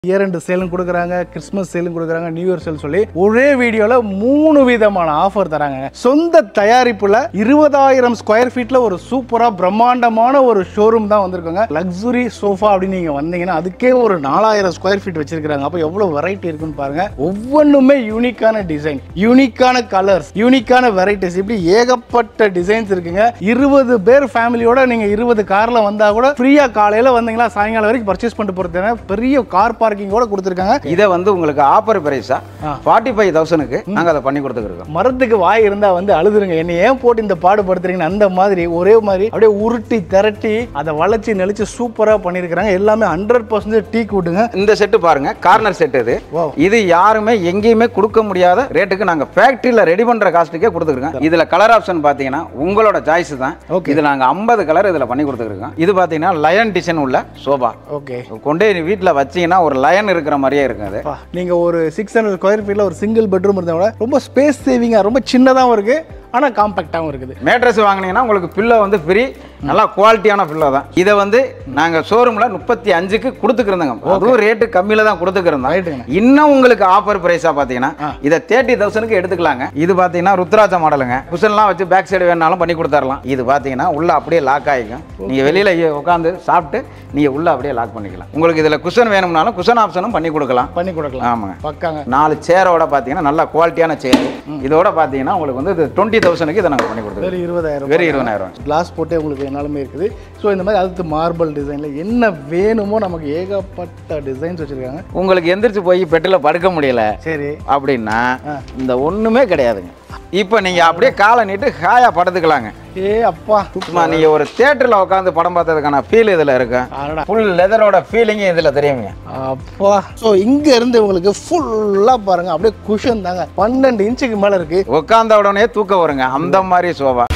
Year end சேலும் கொடுக்குறாங்க, Christmas சேலும் கொடுக்குறாங்க, new year sale சொல்லி ஒரே வீடியோல 3 விதமான ஆஃபர் தராங்க. சொந்த தயாரிப்புல 20,000 ஸ்கொயர் ஃபீட்ல ஒரு சூப்பரா பிரம்மாண்டமான ஒரு ஷோரூம் தான் வந்திருக்காங்க. லக்ஸுரி சோஃபா அப்படின்னு நீங்க வந்தீங்கன்னா அதுக்கே ஒரு 4,000 ஸ்கொயர் ஃபீட் வச்சிருக்காங்க. அப்ப எவ்வளவு வெரைட்டி இருக்குன்னு பாருங்க. ஒவ்வொன்றுமே யூனிக்கான டிசைன், யூனிக்கான கலர்ஸ், யூனிக்கான வெரைட்டிஸ், இப்படி ஏகப்பட்ட டிசைன்ஸ் இருக்குங்க. 20 பேர் ஃபேமிலியோட நீங்க 20 கார்ல வந்தா கூட ஃப்ரீயா காலையில வந்தீங்களா சாயங்காலம் வரைக்கும் பர்ச்சேஸ் பண்ணிட்டு போறது பெரிய கார் பார்க்கிங்கோட கொடுத்திருக்காங்க. இதை வந்து உங்களுக்கு ஆஃபர் பிரைஸா 45,000க்கு நாங்க அதை பண்ணி கொடுத்துருக்கோம். மரத்துக்கு வாய் இருந்தா வந்து அழுதுருங்க, என்ன ஏன் போட்டு இந்த பாடுபடுத்துறீங்கன்னு. அந்த மாதிரி ஒரே மாதிரி அப்படியே உருட்டி திரட்டி அதை வளைச்சி நெளிச்சு சூப்பரா பண்ணிருக்காங்க. எல்லாமே 100% டீ கூட்டுங்க. இந்த செட்டு பாருங்க, கார்னர் செட் இது. இது யாருமே எங்கேயுமே கொடுக்க முடியாத ரேட்டுக்கு நாங்க ஃபேக்டரியில ரெடி பண்ற காஸ்ட்டுக்கே கொடுத்துருக்கோம். இதுல கலர் ஆப்ஷன் பாத்தீங்கன்னா உங்களோட சாய்ஸ் தான். இதுல நாங்க 50 கலர் இதுல பண்ணி கொடுத்துருக்கோம். இது பாத்தீங்கன்னா லயன் டிசைன் உள்ள சோபா. ஓகே, கொண்டே வீட்டுல வச்சீங்கன்னா ஒரு லயன் இருக்கிற மாதிரியே இருக்குது. நீங்க ஒரு 600 ஸ்கொயர் ஃபீட்ல ஒரு சிங்கிள் பெட்ரூம் இருந்தா கூட ரொம்ப ஸ்பேஸ் சேவிங்கா, ரொம்ப சின்னதாகவும் இருக்கு, ஆனா காம்பாக்டாகவும் இருக்குது. மேட்ரஸ் வாங்கினீங்கன்னா உங்களுக்கு பில்லோ வந்து ஃப்ரீ, நல்லா குவாலிட்டியான பில்லோ தான். இதை வந்து நாங்க ஷோரூம்ல 35க்கு கொடுத்துக்கிறோங்க. அதுவும் ரேட்டு கம்மியில தான் கொடுத்துக்கிறோம். இன்னும் உங்களுக்கு ஆஃபர் பிரைஸா பாத்தீங்கன்னா இதை 30,000க்கு எடுத்துக்கலாங்க. இது பாத்தீங்கன்னா ருத்ராட்ச மாடலுங்க. குஷன்லாம் வச்சு பேக் சைடு வேணாலும் பண்ணி கொடுத்துடலாம். இது பாத்தீங்கன்னா உள்ள அப்படியே லாக் ஆகிக்கும். நீங்க வெளியில உட்காந்து சாப்பிட்டு நீங்க உள்ள அப்படியே லாக் பண்ணிக்கலாம். உங்களுக்கு இதுல குஷன் வேணும்னாலும் குஷன் ஆப்ஷனும் பண்ணி கொடுக்கலாம். ஆமாங்க, பக்காங்க. 4 சேரோட பாத்தீங்கன்னா நல்ல குவாலிட்டியான சேர். இதோட பாத்தீங்கன்னா உங்களுக்கு வந்து 20,000க்கு இதை நாங்க பண்ணி கொடுத்துருக்கோம். வெறும் 20,000 கிளாஸ் போட்டே உங்களுக்கு என்னாலுமே இருக்குது. ஸோ இந்த மாதிரி அடுத்து மார்பிள் டிசைன்ல என்ன வேணுமோ நமக்கு ஏகப்பட்ட டிசைன்ஸ் வச்சிருக்காங்க. உங்களுக்கு எந்திரிச்சு போய் பெட்டில் படுக்க முடியல சரி அப்படின்னா இந்த ஒண்ணுமே கிடையாதுங்க. இப்போ நீங்க அப்படியே காலை நீட்டு ஹாயா படுத்துக்கலாங்க. அப்பா, நீங்க ஒரு தியேட்டர்ல உட்காந்து படம் பார்த்ததுக்கான ஃபீல் இதுல இருக்கு. ஃபுல் லெதரோட ஃபீலிங் இதுல தெரியுங்க. அப்பா, ஸோ இங்க இருந்து உங்களுக்கு ஃபுல்லா பாருங்க அப்படியே குஷன் தாங்க. 12 இன்ச்சுக்கு மேல இருக்கு. உட்கார்ந்த உடனே தூக்கம் வருங்க, அந்த மாதிரி சோபா.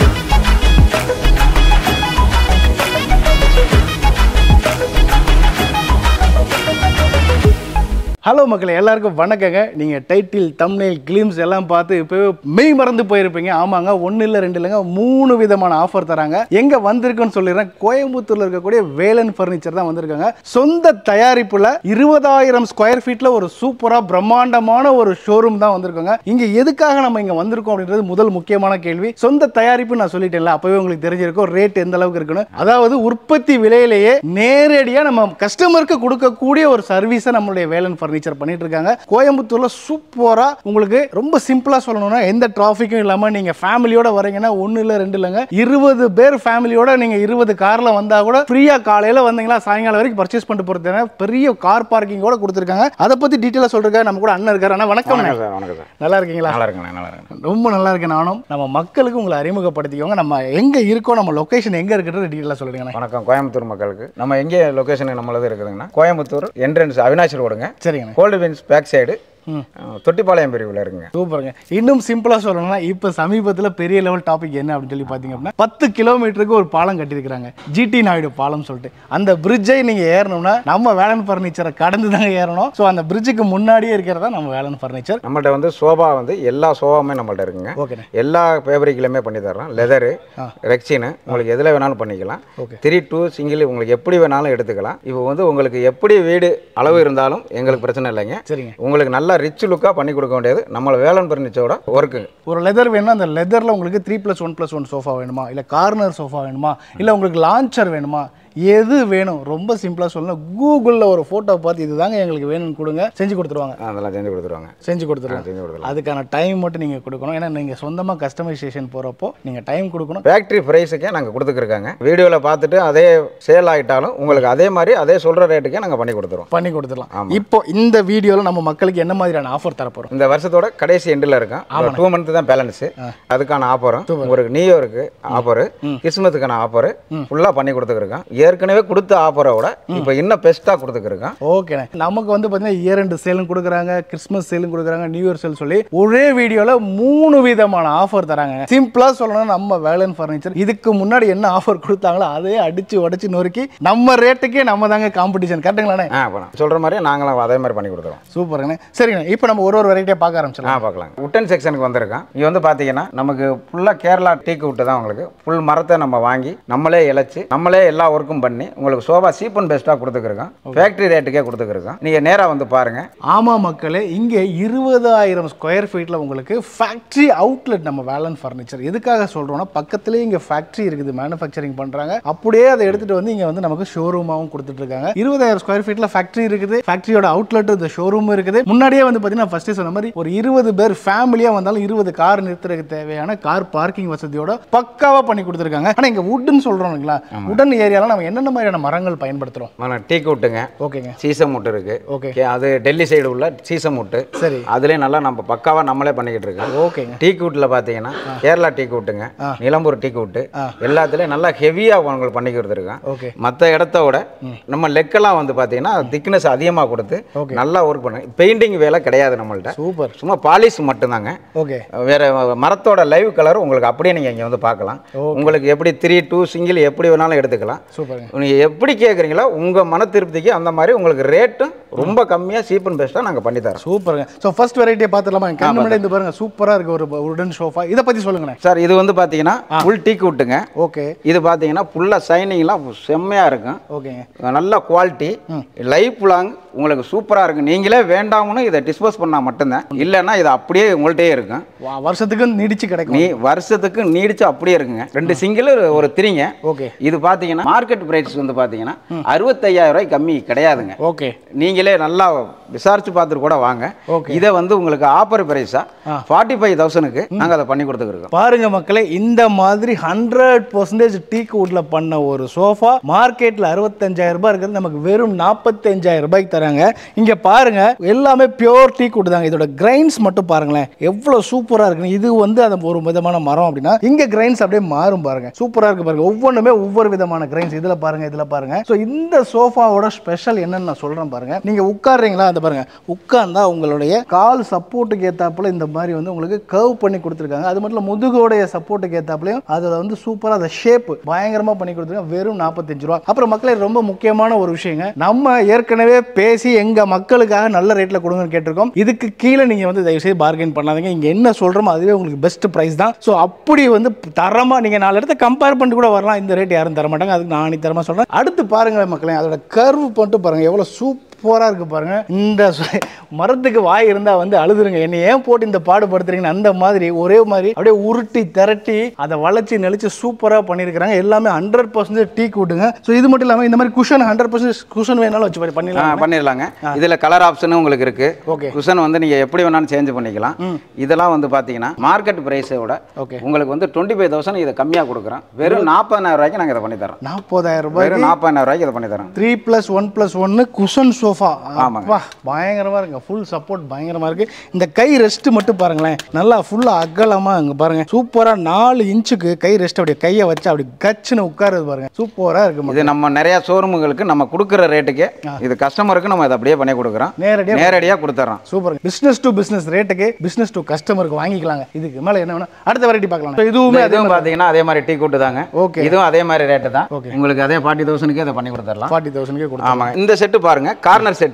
ஹலோ மக்களே, எல்லாருக்கும் வணக்கங்க. நீங்கள் டைட்டில், தம்ப்நெயில், கிளிம்ஸ் எல்லாம் பார்த்து இப்போ மெய் மறந்து போயிருப்பீங்க. ஆமாங்க, 1 இல்லை 2 இல்லைங்க, 3 விதமான ஆஃபர் தராங்க. எங்கே வந்திருக்குன்னு சொல்லிடுறேன். கோயம்புத்தூரில் இருக்கக்கூடிய வேலன் ஃபர்னிச்சர் தான் வந்திருக்காங்க. சொந்த தயாரிப்புல 20,000 ஸ்கொயர் ஃபீட்ல ஒரு சூப்பராக பிரம்மாண்டமான ஒரு ஷோரூம் தான் வந்திருக்காங்க. இங்கே எதுக்காக நம்ம இங்கே வந்திருக்கோம் அப்படின்றது முதல் முக்கியமான கேள்வி. சொந்த தயாரிப்பு நான் சொல்லிட்டேன்ல, அப்பவே உங்களுக்கு தெரிஞ்சிருக்கும் ரேட் எந்த அளவுக்கு இருக்குன்னு. அதாவது உற்பத்தி விலையிலேயே நேரடியாக நம்ம கஸ்டமருக்கு கொடுக்கக்கூடிய ஒரு சர்வீஸை நம்மளுடைய வேலன் ஃபர்னிச்சர் பண்ணிட்டு இருக்காங்க. கோயம்புத்தூர்ல சூப்பரா உங்களுக்கு ரொம்ப சிம்பிளா சொல்லணும்னா எந்த டிராபிக்கும் இல்லாம நீங்க ஃபேமிலியோட வரீங்கன்னா 1 இல்ல 2 இல்லங்க 20 பேர் ஃபேமிலியோட நீங்க 20 கார்ல வந்தா கூட ஃப்ரீயா காலையில வந்தீங்களா சாயங்காலம் வரைக்கும் பர்ச்சேஸ் பண்ணிட்டு போறது பெரிய கார் பார்க்கிங்கோட கொடுத்திருக்காங்க. அதை பத்தி டீடைலா சொல்றதுக்கு நம்ம கூட அண்ணன் இருக்காரு. அண்ணா வணக்கம். நல்லா இருக்கீங்களா? நல்லா இருக்கேன். ரொம்ப நல்லா இருக்கேன். நானும் நம்ம மக்களுக்கு உங்களை அறிமுகப்படுத்திக்கோங்க. நம்ம எங்க இருக்கோம், நம்ம லொகேஷன் எங்க இருக்குன்றது டீடைலா சொல்லுங்க. வணக்கம் கோயம்புத்தூர் மக்களுக்கு. நம்ம எங்க லொகேஷன் நம்மளது இருக்குதுங்கன்னா கோயம்புத்தூர் என்ட்ரன்ஸ் அவினாசி ரோடுங்க. சரிங்க. Gold Wins back side Thottipalayam பிரிவில் இருக்குங்க. சூப்பருங்க. இன்னும் சிம்பிளா சொல்லணும்னா இப்போ சமீபத்தில் பெரிய லெவல் டாபிக் என்ன அப்படின்னு சொல்லி பார்த்தீங்க அப்படின்னா 10 கிலோமீட்டருக்கு ஒரு பாலம் கட்டியிருக்காங்க, ஜிடி நாயுடு பாலம் சொல்லிட்டு. அந்த பிரிட்ஜை நீங்க ஏறணும்னா நம்ம வேலன் ஃபர்னிச்சரை கடந்து தாங்க ஏறணும். ஸோ அந்த பிரிட்ஜுக்கு முன்னாடியே இருக்கிறதா நம்ம வேலன் ஃபர்னிச்சர். நம்மள்ட்ட வந்து சோபா வந்து எல்லா சோபாவுமே நம்மள்ட்ட இருக்குங்க. ஓகே, எல்லா ஃபேப்ரிக்லையுமே பண்ணி தர்றோம். லெதரு, ரெக்ஸின், உங்களுக்கு எதில் வேணாலும் பண்ணிக்கலாம். 3-2 சிங்கிள் உங்களுக்கு எப்படி வேணாலும் எடுத்துக்கலாம். இப்போ வந்து உங்களுக்கு எப்படி வீடு அளவு இருந்தாலும் எங்களுக்கு பிரச்சனை இல்லைங்க. சரிங்க. உங்களுக்கு நல்ல ரிச் லுக்கா பண்ணி கொடுக்க வேண்டியது நம்ம வேலன் ஃபர்னிச்சரோட ஒர்க்கு. ஒரு லெதர் வேணும்னா அந்த லெதர்ல உங்களுக்கு 3+1+1 சோஃபா வேணுமா, இல்ல கார்னர் சோஃபா வேணுமா, இல்ல உங்களுக்கு லான்ச்சர் வேணுமா, எது வேணும் ரொம்ப சிம்பிளா சொல்லணும். கூகுளில் ஒரு போட்டோ பார்த்து இதுதாங்க எங்களுக்கு வேணும்னு கொடுங்க, செஞ்சு கொடுத்துருவாங்க. அதெல்லாம் செஞ்சு கொடுத்துருவாங்க. அதுக்கான டைம் மட்டும் நீங்க கொடுக்கணும். ஏன்னா நீங்க சொந்தமா கஸ்டமைசேஷன் போறப்போ நீங்க டைம் கொடுக்கணும். ஃபேக்டரி பிரைஸுக்கே நாங்க கொடுத்துருக்காங்க. வீடியோல பார்த்துட்டு அதே சேல் ஆகிட்டாலும் உங்களுக்கு அதே மாதிரி அதே சொல்ற ரேட்டுக்கே நாங்க பண்ணி கொடுத்துடலாம். இப்போ இந்த வீடியோல நம்ம மக்களுக்கு என்ன மாதிரியான ஆஃபர் தர போறோம்? இந்த வருஷத்தோட கடைசி எண்டில் இருக்கும். 2 மந்த் தான் பேலன்ஸ். அதுக்கான ஆஃபரும் ஒரு நியூ இயருக்கு ஆஃபர், கிறிஸ்மஸுக்கான ஆஃபர் ஃபுல்லா பண்ணி கொடுத்துருக்கோம். ஏற்கனவே கொடுத்த ஆஃபரோட இப்போ இன்னும் பெஸ்டா கொடுத்துருக்கோம். ஓகே, நமக்கு வந்து பாத்தீங்கன்னா இயர் எண்ட் சேலும் கொடுக்குறாங்க, கிறிஸ்மஸ் சேலும் கொடுக்குறாங்க, நியூ இயர் சேல் சொல்லி ஒரே வீடியோல 3 விதமான ஆஃபர் தராங்க. சிம்பிளா சொல்லணும், நம்ம வேலன் ஃபர்னிச்சர் இதுக்கு முன்னாடி என்ன ஆஃபர் கொடுத்தாங்களோ அதே அடிச்சு உடைச்சு நொறுக்கி நம்ம ரேட்டுக்கே நம்ம தாங்க காம்படிஷன். கரெக்டுங்களாண்ணே? சொல்ற மாதிரி நாங்களும் அதே மாதிரி பண்ணி கொடுத்துறோம். சூப்பருங்க. சரிங்க, இப்போ நம்ம ஒரு வெரைட்டியா பார்க்க ஆரம்பிச்சலாம். பார்க்கலாம். உட்டன் செக்ஷனுக்கு வந்திருக்கோம். இங்க வந்து பாத்தீங்கன்னா நமக்கு ஃபுல்லா கேரளா டீக் வுட் தான். உங்களுக்கு ஃபுல் மரத்தை நம்ம வாங்கி நம்மளே இழைச்சு நம்மளே எல்லா ஒர்க்கும் டெவலப்பும் பண்ணி உங்களுக்கு சோஃபா சீப் அண்ட் பெஸ்ட்டாக கொடுத்துருக்கோம். ஃபேக்ட்ரி ரேட்டுக்கே கொடுத்துருக்கோம். நீங்கள் நேராக வந்து பாருங்கள். ஆமாம் மக்களே, இங்கே 20,000 ஸ்கொயர் ஃபீட்டில் உங்களுக்கு ஃபேக்ட்ரி அவுட்லெட் நம்ம வேலன் ஃபர்னிச்சர். எதுக்காக சொல்கிறோன்னா பக்கத்துலேயே இங்கே ஃபேக்ட்ரி இருக்குது, மேனுஃபேக்சரிங் பண்ணுறாங்க. அப்படியே அதை எடுத்துகிட்டு வந்து இங்கே வந்து நமக்கு ஷோரூமாகவும் கொடுத்துட்ருக்காங்க. 20,000 ஸ்கொயர் ஃபீட்டில் ஃபேக்ட்ரி இருக்குது, ஃபேக்ட்ரியோட அவுட்லெட் இந்த ஷோரூம் இருக்குது. முன்னாடியே வந்து பார்த்தீங்கன்னா ஃபஸ்ட்டு சொன்ன மாதிரி ஒரு 20 பேர் ஃபேமிலியாக வந்தாலும் 20 கார் நிறுத்துறதுக்கு தேவையான கார் பார்க்கிங் வசதியோட பக்காவாக பண்ணி கொடுத்துருக்காங்க. ஆனால் இங்கே வுட்னு சொல்கிறோம் இல்லைங்களா, உடன் ஏரியாவில் நம்ம என்னென்ன மாதிரியான மரங்கள் பயன்படுத்துகிறோம்? டீக் வுட்டுங்க, ஓகேங்க, சீசம் வுட்டு இருக்குது. ஓகே, அது டெல்லி சைடு உள்ள சீசம் வுட்டு. சரி, அதுலேயே நல்லா நம்ம பக்காவாக நம்மளே பண்ணிக்கிட்டு இருக்கோம். ஓகேங்க. டீக் வுட்டில் பார்த்தீங்கன்னா கேரளா டீக் வுட்டுங்க, நிலம்பூர் டீக் வுட்டு, எல்லாத்துலேயும் நல்லா ஹெவியாக உங்களுக்கு பண்ணி கொடுத்துருக்கோம். ஓகே, மற்ற இடத்த விட நம்ம லெக்கெல்லாம் வந்து பார்த்தீங்கன்னா திக்னஸ் அதிகமாக கொடுத்து நல்லா ஒர்க் பண்ணுங்க. பெயிண்டிங் வேலை கிடையாது நம்மள்ட்ட. சூப்பர். சும்மா பாலிஷ் மட்டும்தாங்க. ஓகே, வேற மரத்தோட லைவ் கலர் உங்களுக்கு அப்படியே நீங்கள் இங்கே வந்து பார்க்கலாம். உங்களுக்கு எப்படி 3-2 சிங்கிள் எப்படி வேணாலும் எடுத்துக்கலாம். சூப்பர். நீங்கள் எப்படி கேட்குறீங்களோ உங்கள் மன திருப்திக்கு அந்த மாதிரி உங்களுக்கு ரேட்டும் ரொம்ப கம்மியாக சீப் அண்ட் பெஸ்ட்டாக நாங்கள் பண்ணி தரோம். சூப்பருங்க. ஸோ ஃபர்ஸ்ட் வெரைட்டியை பார்த்துலாமா? கண்ணு இந்த பாருங்க, சூப்பராக இருக்குது ஒரு உடன் சோஃபா. இதை பற்றி சொல்லுங்கண்ணே. சார், இது வந்து பார்த்தீங்கன்னா ஃபுல் டீக் வுட்டுங்க. ஓகே, இது பார்த்தீங்கன்னா ஃபுல்லாக ஷைனிங்லாம் செம்மையாக இருக்கும். ஓகேங்க, நல்ல குவாலிட்டி, லைஃப் லாங் உங்களுக்கு சூப்பராக இருக்கும். நீங்களே வேண்டாம்னு இதை டிஸ்போஸ் பண்ணால் மட்டும்தான், இல்லைன்னா இது அப்படியே உங்கள்கிட்டே இருக்கும். வருஷத்துக்கு நீடிச்சு கிடைக்கும். வருஷத்துக்கு நீடிச்சு அப்படியே இருக்குங்க. 2 சிங்கிள் ஒரு 3ங்க. ஓகே, இது பார்த்தீங்கன்னா மார்க்கெட் பிரைஸ் வந்து பார்த்தீங்கன்னா 65,000 ரூபாய் கம்மி கிடையாதுங்க. ஓகே, நீங்களே நல்லா விசாரிச்சு பார்த்துட்டு கூட வாங்க. இதை வந்து உங்களுக்கு ஆஃபர் பிரைஸா 45,000க்கு நாங்கள் அதை பண்ணி கொடுத்துருக்கோம். பாருங்க மக்களே, இந்த மாதிரி 100% டீக் வுட்ல பண்ண ஒரு சோஃபா மார்க்கெட்ல 65,000 ரூபாய் இருக்கிறது நமக்கு வெறும் 45,000 ரூபாய்க்கு தராங்க. இங்க பாருங்க, எல்லாமே பியூர் டீக் வுட் தாங்க. இதோட கிரைன்ஸ் மட்டும் பாருங்களேன் எவ்வளவு சூப்பரா இருக்கு. இது வந்து அது ஒரு விதமான மரம் அப்படின்னா இங்க கிரைன்ஸ் அப்படியே மாறும் பாருங்க. சூப்பரா இருக்கு பாருங்க. ஒவ்வொன்றுமே ஒவ்வொரு விதமான கிரைன்ஸ். இதுல பாருங்க, இதுல பாருங்க. ஸோ இந்த சோஃபாவோட ஸ்பெஷல் என்னன்னு நான் சொல்றேன் பாருங்க. நீங்க உட்கார்றீங்களா, அந்த பாருங்க, உட்கார்ந்தா உங்களுடைய கால் சப்போர்ட்டுக்கு ஏத்தாப்புல இந்த மாதிரி வந்து உங்களுக்கு கர்வ் பண்ணி கொடுத்துருக்காங்க. அது மட்டும் முதுகோடைய சப்போர்ட்டுக்கு ஏத்தாப்புலையும் அதுல வந்து சூப்பரா அந்த ஷேப் பயங்கரமா பண்ணி கொடுத்துருக்காங்க. வெறும் 45 ரூபா. அப்புறம் மக்களே, ரொம்ப முக்கியமான ஒரு விஷயங்க, நம்ம ஏற்கனவே பேசி எங்க மக்களுக்காக நல்ல ரேட்ல கொடுங்கன்னு கேட்டிருக்கோம். இதுக்கு கீழே நீங்க வந்து தயவு செய்து பார்கெயின் பண்ணாதீங்க. இங்க என்ன சொல்றோமோ அதுவே உங்களுக்கு பெஸ்ட் பிரைஸ் தான். ஸோ அப்படி வந்து தரமா நீங்க 4 இடத்த கம்பேர் பண்ணிட்டு கூட வரலாம். இந்த ரேட் யாரும் தர மாட்டாங்க, அதுக்கு நான் தரமா சொல்றேன். அடுத்து பாருங்க மக்களே, அதோட கர்வ் பண்ணிட்டு பாருங்க எவ்வளவு சூப்பரா இருக்கு பாருங்க. இந்த மரத்துக்கு வாய் இருந்தா வந்து அழுதுருங்க, என்ன ஏன் போட்டு இந்த பாடுபடுத்துறீங்கன்னு. அந்த மாதிரி ஒரே மாதிரி அப்படியே உருட்டி திரட்டி அதை வளைச்சி நெளிச்சு சூப்பரா பண்ணிருக்காங்க. எல்லாமே 100% டீக் வுட்டுங்க. ஸோ இது மட்டும் இல்லாம இந்த மாதிரி குஷன் 100% குஷன் வேணாலும் வச்சு பண்ணிடலாங்க. இதுல கலர் ஆப்ஷனும் உங்களுக்கு இருக்கு. ஓகே, குஷன் வந்து நீங்க எப்படி வேணாலும் சேஞ்ச் பண்ணிக்கலாம். இதெல்லாம் வந்து பாத்தீங்கன்னா மார்க்கெட் பிரைஸை விட உங்களுக்கு வந்து 25,000 இதை கம்மியா கொடுக்குறோம். வெறும் 40,000 ரூபாய்க்கு நாங்க இதை பண்ணி தரோம். 40,000 ரூபாய், வெறும் 40,000 ரூபாய்க்கு இதை பண்ணி தரோம். 3+1+1 குஷன் சோஃபா. ஆமாங்க, பயங்கரமா இருக்கு. ஃபுல் சப்போர்ட் பயங்கரமா இருக்கு. இந்த கை ரெஸ்ட் மட்டும் பாருங்களேன், நல்லா ஃபுல்லா அகலமா இங்க பாருங்க. சூப்பரா 4 இன்ச்சுக்கு கை ரெஸ்ட், அப்படியே கையை வச்சு அப்படி கச்சுன்னு உட்காருது பாருங்க. சூப்பரா இருக்கு. இது நம்ம நிறைய ஷோரூமுகளுக்கு நம்ம கொடுக்குற ரேட்டுக்கு இது கஸ்டமருக்கு நம்ம இதை அப்படியே பண்ணி கொடுக்குறோம். நேரடியாக கொடுத்துறோம். சூப்பர். பிசினஸ் டு பிசினஸ் ரேட்டுக்கு பிசினஸ் டு கஸ்டமருக்கு வாங்கிக்கலாங்க. இதுக்கு மேல என்ன வேணும்? அடுத்த வெரைட்டி பார்க்கலாம். இதுவுமே அதுவும் பாத்தீங்கன்னா அதே மாதிரி டீ கூட்டு தாங்க. ஓகே, இதுவும் அதே மாதிரி ரேட்டு தான். உங்களுக்கு அதே 40,000க்கு இதை பண்ணி கொடுத்துடலாம். 40,000க்கு கொடுத்து. ஆமா, இந்த செட்டு பாருங்க, கார்னர் செட்.